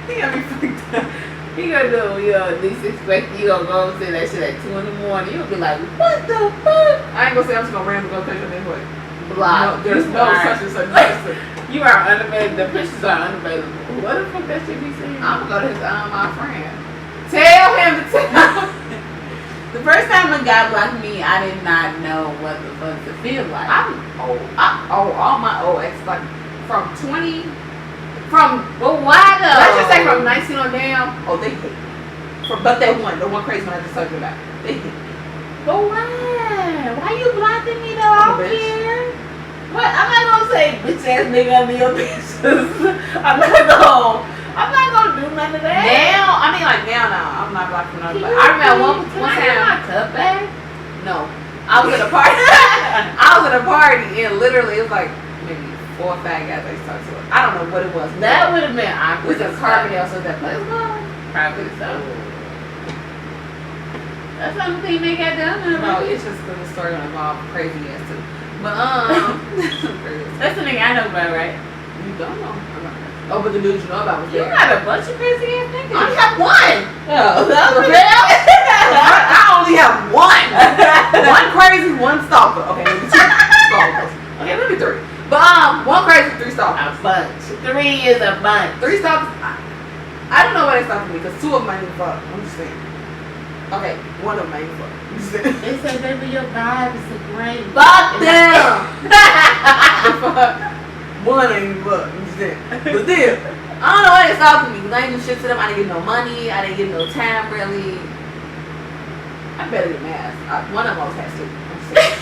He gonna be fucked up. He gonna do, at least expect you gonna go and say that shit at 2 in the morning. You'll be like, what the fuck? I ain't gonna say I'm just gonna randomly go click on this way. Block. No, there's no such and such person. You are unavailable. The pictures are unavailable. What the fuck that shit be saying? I'm gonna go to his my friend. Tell him to tell. The first time a guy blocked me, I did not know what the fuck to feel like. I'm old. All my old ex like from 20. But why though? Let's just say from 19 on down. Oh, they hate me. But they won. The one crazy one I just talked about. They hate me. But why? Why you blocking me though? I don't Bitch. care. What? I'm not gonna say bitch ass nigga under your pictures. I'm not gonna do none of that. Now, I mean like now, I'm not blocking nobody. I remember one time. my cup back? No, I was at a party. I was at a party and literally it was like maybe 4 or 5 guys I used to talk to. I don't know what it was. That would have been It awkward. was a Carbondale, so that place. Probably so. That's something they got done. No, it's just the story gonna involve crazy ass too. But That's something I know about, right? you don't know. Oh, but the dude you know about was You there. got a bunch of crazy ass niggas. I only have one. Oh, that was I only have one. One crazy, one stalker. Okay, maybe 2 stalkers. Okay, maybe 3. But one crazy, 3 stalkers. a bunch. 3 is a bunch. 3 stalkers. I don't know why they stalking me because 2 of them I didn't fuck. I'm just saying. Okay, 1 of them I didn't fuck. I'm just saying. They say, baby, your vibe is so great. Fuck them. One ain't fuck. I'm just saying. But still, I don't know why they stalking me because I ain't do shit to them. I didn't get no money. I didn't get no time really. I better get mad. One of them always has to. I'm just saying.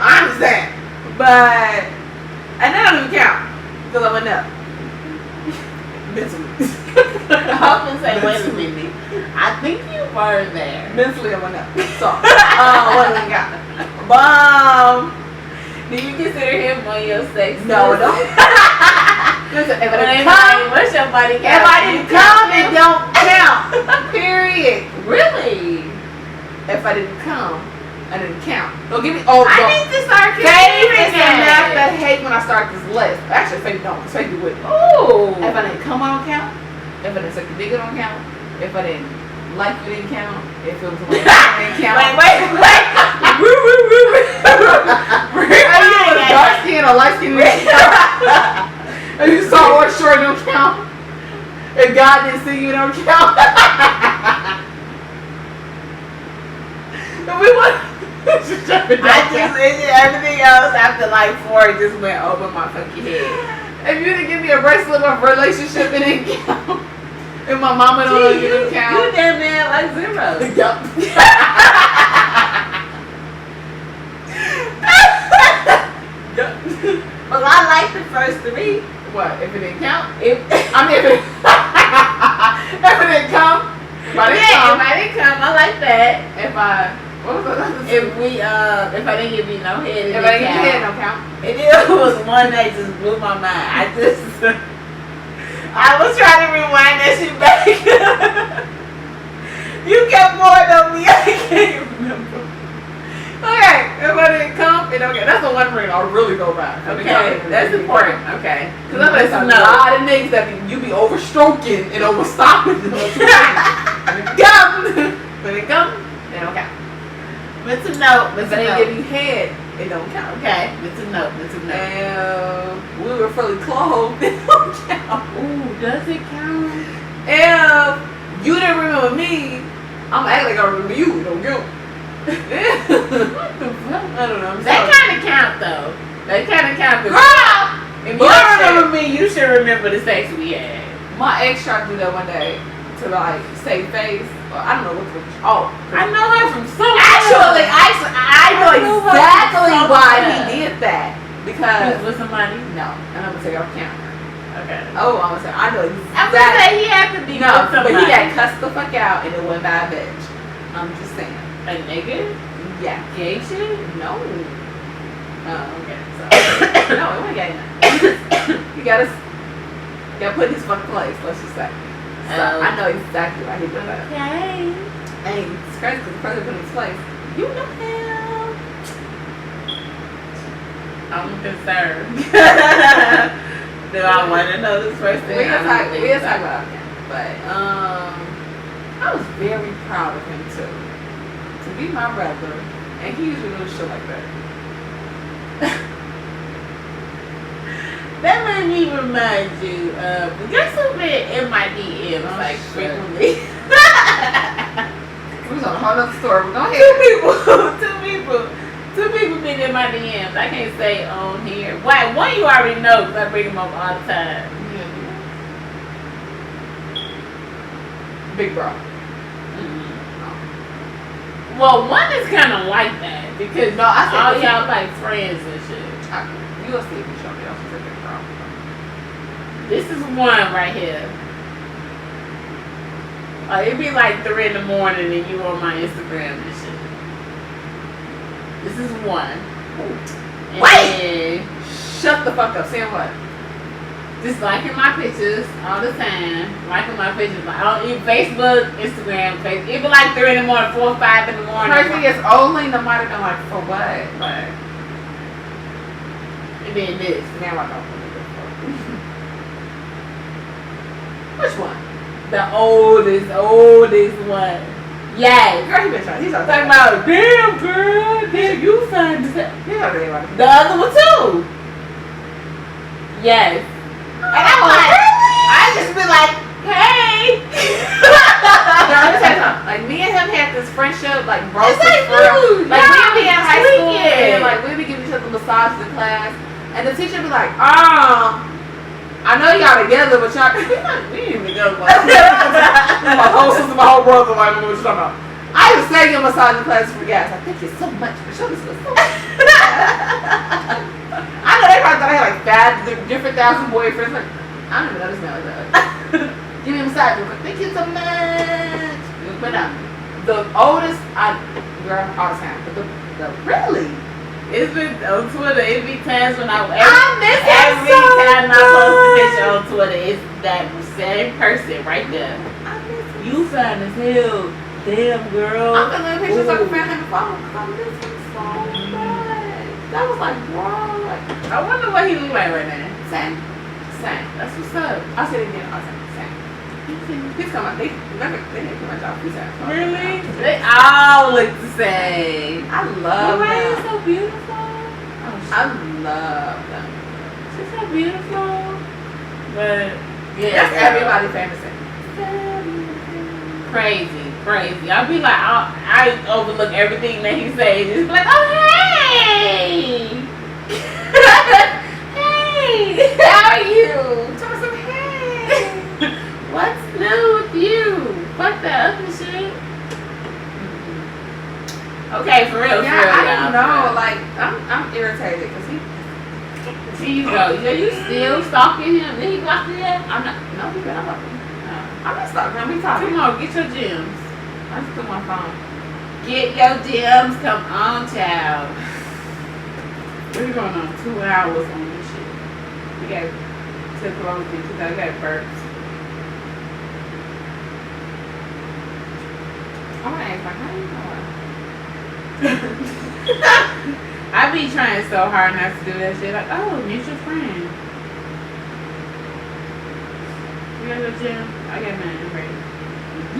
I understand. But, and that don't even count because I went up. Mentally. I often say, wait a minute. I think you were there. Mentally I went up. So, what do we got? Bomb. Do you consider him one of your sex? No, I don't. Listen, if I didn't come, What's your body count? if I didn't come, it don't count. Period. Really? If I didn't come, I didn't count. Don't give me. Oh, I don't. need to start Faith considering is enough that. that hate when I start this list. Actually, Faith don't. Faith be with me. Ooh. If I didn't come, I don't count. If I didn't suck your dick, it don't count. If I didn't like you, it didn't count. If it was like it didn't count. Wait. Are you a dark skin or light skin? If you saw or short, it don't count. If God didn't see you, it don't count. If we want. Just jump it down. Everything else after like 4 just went over my fucking head. If you didn't give me a bracelet of relationship, it didn't count. If my mama don't let you You count. damn man like 0. Yup. Well, I like the first 3. What? If it didn't count? If I mean, if it didn't come, if I didn't if come, I didn't come, I like that. what was the other If I didn't give you no head, if I didn't get head, don't count. It was one that just blew my mind. I was trying to rewind that shit back. You kept more than me. I can't remember. Okay, if I didn't come, it don't count. That's the one ring I'll really go by. Okay, that's important. Okay, Cause I bet a lot of niggas that you be overstroking and overstopping. When it comes, they don't count. But to know, but If they give you head, it don't count. Okay, but to know. And we were fully clothed, it don't count. Ooh, does it count? If you didn't remember me, I'm acting like I remember you. Don't count. What the fuck? I don't know. I'm That sorry. kind of count though. That kind of count. Girl! If you don't remember me, you should remember the sex we had. My ex tried to do that one day to like save face. I don't know what the I know her from somewhere. Actually, I know know her exactly from why somewhere. he did that. Because with somebody. no, and I'm gonna take it off camera. Okay. Oh, I'm gonna say I know I'm gonna exactly. say he had to be No, with somebody. but he got cussed the fuck out and it went by a bitch. I'm just saying. A nigga? Yeah. Gay shit? No. Oh, okay. So no, it wasn't gay. You gotta put in his fucking place. Let's just say. So I know exactly why he did that. Okay. And it's crazy because the person put in his place. You know him. I'm concerned. Do I want to know this person? We'll talk I about him. But I was very proud of him too. To be my brother, and he usually does shit like that. That made me remind you of guess who been in my DMs like frequently? We was on a whole other story. Go ahead. Two people been in my DMs. I can't say on here. Why? One you already know because I bring them up all the time. Big bro. Well, one is kind of like that because No, I said all this- y'all like friends and shit. You gonna see if you show me else a big bro. This is one right here. It'd be like 3 in the morning and you on my Instagram and shit. This is one. And Wait! then Shut the fuck up. Saying what? just liking my pictures all the time. Liking my pictures. Like, on Facebook, Instagram, Facebook. It'd be like 3 in the morning, 4 or 5 in the morning. Crazy is only the might have been like for what? But and then this. Now I don't. Which one? The oldest one. Yes. Girl, he been trying. He's out Talking there. about, damn girl, damn you fine. He's out there. Like, The other one too. Yes. And I'm like, I just be like, hey. let me tell you something. Like me and him had this friendship, like bro. It's like food. Like we'd be in high school tweaking. and like we'd be giving each other massages in class, and the teacher would be like, I know y'all together, but y'all we ain't even together. Like, my whole sister, my whole brother, like what you talking about? I was saying your massage in class for gas. I thank you so much for showing us so much. I know they probably thought I had like 1,000 boyfriends. Like I don't even know this man like that. Give me a massage real quick. Thank you so much. But the oldest, girl, all the time. But the really. It's been on Twitter. It be times when I miss him every so time I post a much. picture on Twitter, it's that same person right there. I miss him. You fine as hell. Damn girl. I'm gonna look at pictures like a Ooh. fan on the phone because I miss him so much. That was like, bro, like, I wonder what he look like right now. same. That's what's up. I'll say it again. I'll say it same. He's coming. They didn't come out y'all. He's out. Really? They all look the same. I love Why is them. so beautiful? Oh, I love them. she's so beautiful. But yeah, That's everybody famous. Crazy. I'll be like, I overlook everything that he says. Just be like, oh hey, hey, how are you? Tell me some hey. What's new with you? Fuck that other shit. Okay, for real. Yeah, for real, I y'all, don't know. for Like, I'm irritated because he. real. Here you go. Yeah, you still stalking him? Then he blocked you yet? I'm not. No, he's been up. Oh. I'm not stalking him. We talking. Come on, get your gems. I just put my phone. Get your gems. Come on, child. We're going on 2 hours on this shit. We got to close it because I got burps. I want to ask, like, how you doing? I be trying so hard not to do that shit. Like, oh, mutual friend. You got your gym? I got mine ready.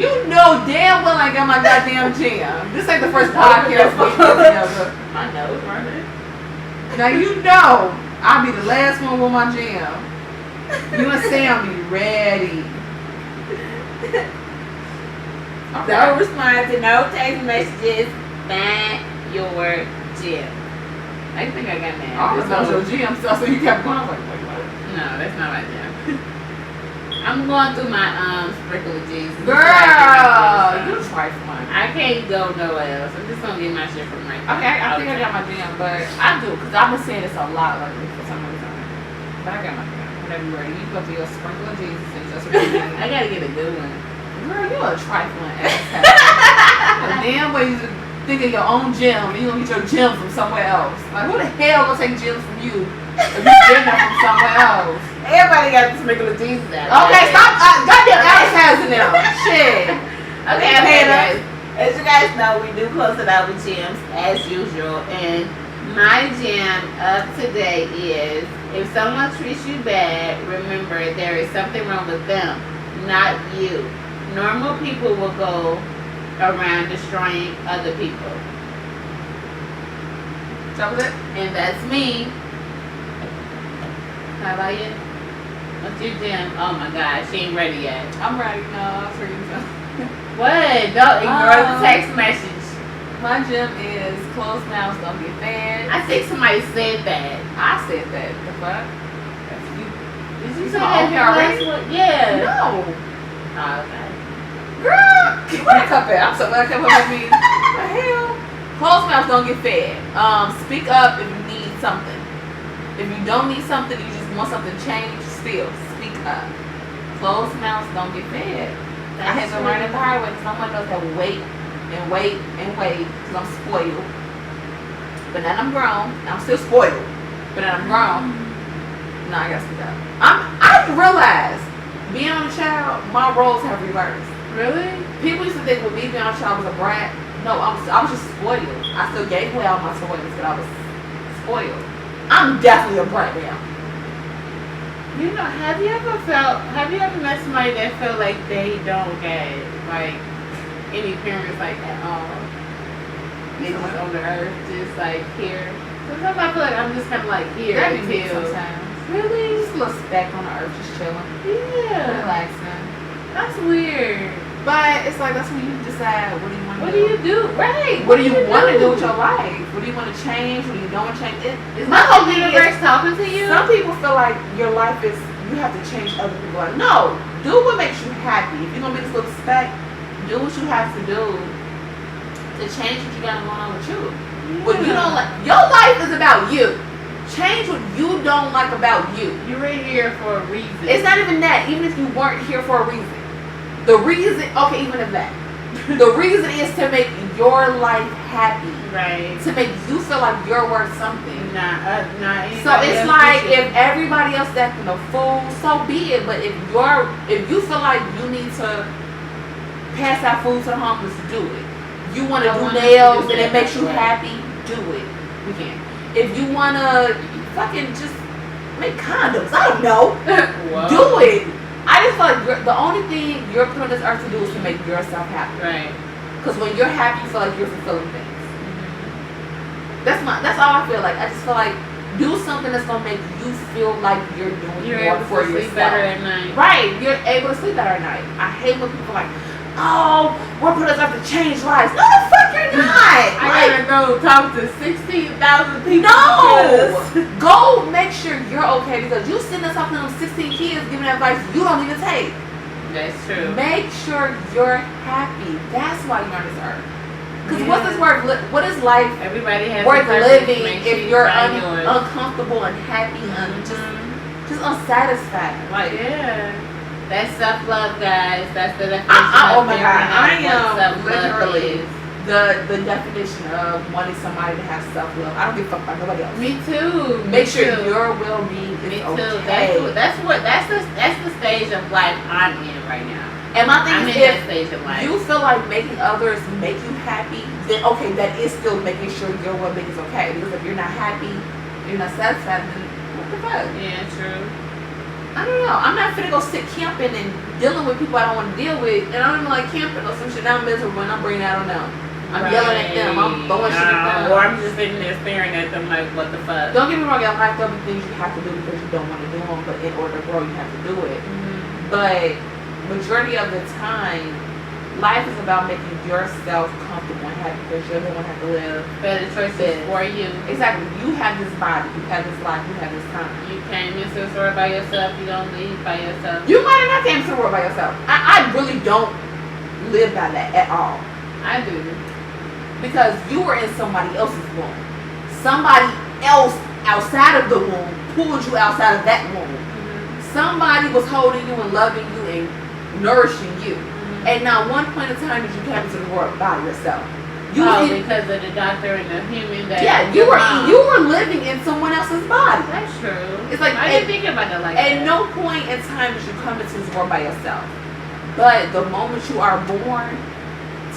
You know damn well I got my goddamn gym. This ain't the first podcast we put together. My nose running. Now you know I'll be the last one with my gym. You and Sam be ready. Okay. Don't respond to no text messages. Find your gym. I think I got mine. I was about your gym stuff, so you kept going. I was like, wait, what? No, that's not my gym. I'm going through my sprinkle of Jesus. Girl, you trifling. I can't go nowhere else. I'm just gonna get my shit from right there. Okay, I think I got my gym, but I do, because I've been saying this a lot lately for some reason. But I got my gym. Whatever you're ready. You go to your sprinkle of Jesus and just ready. I gotta get a good one. Girl, you're a trifling ass. Damn way you think of your own gym and you gonna get your gym from somewhere else. Like, who the hell gonna take gyms from you if you get them from somewhere else? Everybody got the sprinkle of Jesus out. Okay, stop goddamn advertising them. Shit. Okay, guys. As you guys know, we do close it out with gyms as usual, and my gym of today is: if someone treats you bad, remember there is something wrong with them, not you. Normal people will go around destroying other people. That was it? And that's me. How about you? What's your gym? Oh my God, she ain't ready yet. I'm ready. No, I'll tell you something. What? Don't ignore the text message. My gym is closed mouths don't get fed. I think somebody said that. I said that. The fuck? That's you. Did you You say come that on here already? last one? Yeah. No. Oh, okay. Girl, where the cup at? I'm so glad I kept up with me. What the hell? Closed mouths don't get fed. Speak up if you need something. If you don't need something, you just want something changed, still speak up. Closed mouths don't get fed. I had to learn it the hard way. Someone knows that wait and wait and wait because I'm spoiled. But now I'm grown. I'm still spoiled. But now I'm grown. No, I gotta speak up. I realized being on a child, my roles have reversed. Really? People used to think with me being on a child, I was a brat. No, I was just spoiled. I still gave away all my toys, but I was spoiled. I'm definitely a brat now. You know, have you ever met somebody that feel like they don't get, like, any parents, like, at all? They just on the earth, just, like, here. Sometimes I feel like I'm just kind of, like, here That be me until... sometimes. Really? Just a little speck on the earth, just chilling, Yeah. relaxing. That's weird. But it's like that's when you decide what do you want to What do. do you do? Right. What do you want to do with your life? What do you want to change? What do you don't want to change? It's My not whole only universe talking to you. Some people feel like your life is you have to change other people. Like, no, do what makes you happy. If you're gonna be this little speck, do what you have to do to change what you got going on with you. What you don't like, your life is about you. Change what you don't like about you. You're here for a reason. It's not even that. Even if you weren't here for a reason. The reason, okay, even if that. The reason is to make your life happy. Right. To make you feel like you're worth something. Not So it's like if everybody else acting a fool, so be it. But if you feel like you need to pass out food to the homeless, do it. You want to do nails and it makes you happy, do it. We can. If you want to fucking just make condoms, I don't know, do it. I just feel like the only thing you're put on this earth to do is to make yourself happy. Right. Because when you're happy, you feel like you're fulfilling things. That's all I feel like. I just feel like do something that's gonna make you feel like you're doing more for yourself. Sleep better at night. Right. You're able to sleep better at night. I hate when people are like, oh, we're put us up to change lives. No, the fuck you're not. I gotta go talk to 16,000 people. No! Go make sure you're okay because you sitting there talking to them 16 kids giving advice you don't even take. That's true. Make sure you're happy. That's why you're on this earth. Because what's this worth? What is life Everybody has worth a purpose. living Make if sure you're find yours. uncomfortable and happy and just unsatisfied? Like, Yeah. That's self-love, guys. That's the definition oh of my figuring God. out I what am self-love literally is. the definition of wanting somebody to have self-love. I don't give a fuck about nobody else. Me too. Make Me sure too. your well-being is Me too. okay. That's the stage of life I'm in right now. And my thing I'm is, in that if stage of life. you feel like making others make you happy, then okay, that is still making sure your well-being is okay. Because if you're not happy, you're not satisfied, then what the fuck? Yeah, true. I don't know. I'm not finna go sit camping and dealing with people I don't want to deal with. And I don't even like camping or some shit. Now I'm miserable and I'm bringing that on them. I'm yelling at them. I'm throwing shit at them. Or I'm just sitting there staring at them like, what the fuck? Don't get me wrong, y'all. There'll be things you have to do because you don't want to do them. But in order to grow, you have to do it. Mm-hmm. But majority of the time, life is about making yourself comfortable and happy because you're the one that have to live Better choices for you. Exactly. You have this body. You have this life. You have this time. You came into this world by yourself. You don't leave by yourself. You might have not came to the world by yourself. I really don't live by that at all. I do. Because you were in somebody else's womb. Somebody else outside of the womb pulled you outside of that womb. Mm-hmm. Somebody was holding you and loving you and nourishing you. Mm-hmm. And not one point in time did you come into the world by yourself. Because of the doctor and the human that you were living in someone else's body. That's true. It's like I didn't think about it like that. At no point in time did you come into this world by yourself. But the moment you are born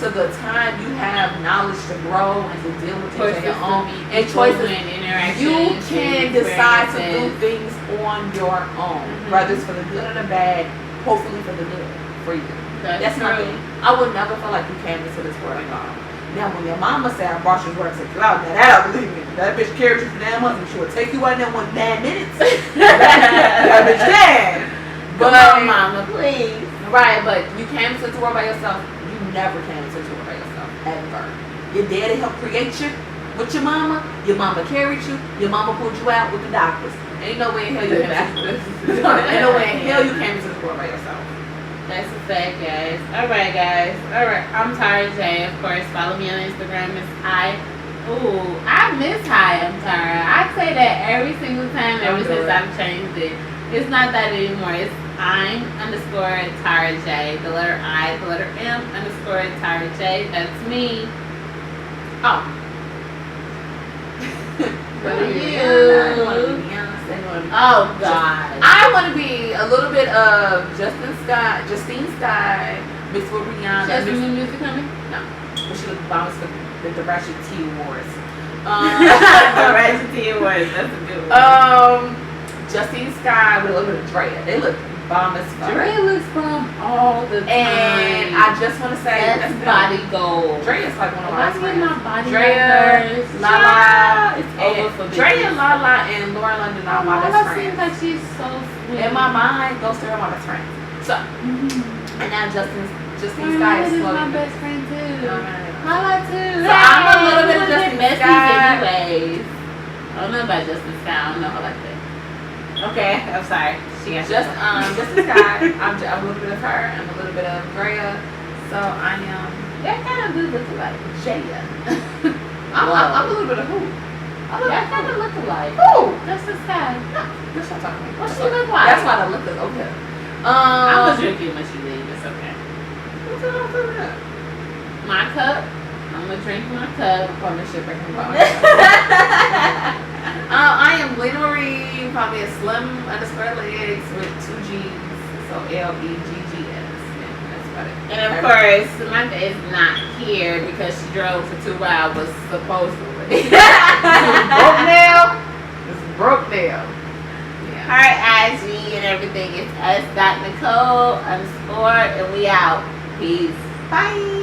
to the time you have knowledge to grow and to deal with things on your own and choices and interactions, you can decide to do experiences. things on your own. Mhm. Whether it's for the good or the bad, hopefully for the good for you. That's my true. thing. I would never feel like you came into this world alone. Now when your mama said I brought you to work, I said, "Cloud, now that I believe me. That bitch carried you for 9 months and she would take you out in that 9 minutes." That bitch can. Come on, mama, please. Right, but you came into the world by yourself. You never came into the world by yourself, ever. Your daddy helped create you with your mama carried you, your mama pulled you out with the doctors. Ain't no way in hell you came ain't no way in hell you came into the world by yourself. That's a fact, guys. Alright, guys. Alright, I'm Tara J. Of course, follow me on Instagram. It's I miss Hi, I'm Tara. I say that every single time ever since I've changed it. It's not that anymore. It's I'm _ Tara J. The letter I, the letter M _ Tara J. That's me. Oh. What are you? Oh God. I want to be a little bit of Justine Skye mixed with Rihanna. She has some new music coming? No, but she was bounced the Ratchet T Awards. The Ratchet T Awards. That's a good one. Justine Skye with a little bit of Drea. They look bomb as fuck. Drea looks bomb all the time. And I just want to say that's body gold. Drea's like one of my friends. My body Drea, Lala, it's over for Drea, Lala, and Lauren London are my best Lala friends. seems like she's so sweet. In my mind, those two are my best friends. So, and now Justine Skye is is my slowly. best friend too. So Lala too. I'm a little bit of Justine Skye. Anyways. I don't know about Justine Skye. I don't know her like that. Okay, I'm sorry. She got Justine Skye. I'm a little bit of her. I'm a little bit of Drea. So I am. That kind of do look alike. Jaya. I'm a little bit of who? That kind of look alike. Who? Justine Skye. No, that's what I'm talking about. What she look like? That's why the look is okay. I'm gonna drink it when she leaves. It's okay. What's up with that? My cup. I'm gonna drink my cup. On this shit right now. I am Lena Marie. You call me a slim _ legs with 2 G's. So LEGGS. Yeah, that's about it. And of course, Samantha is not here because she drove for 2 hours supposedly. Broke nail. It's broke nail. Yeah. Her IG and everything is us.Nicole_, and we out. Peace. Bye.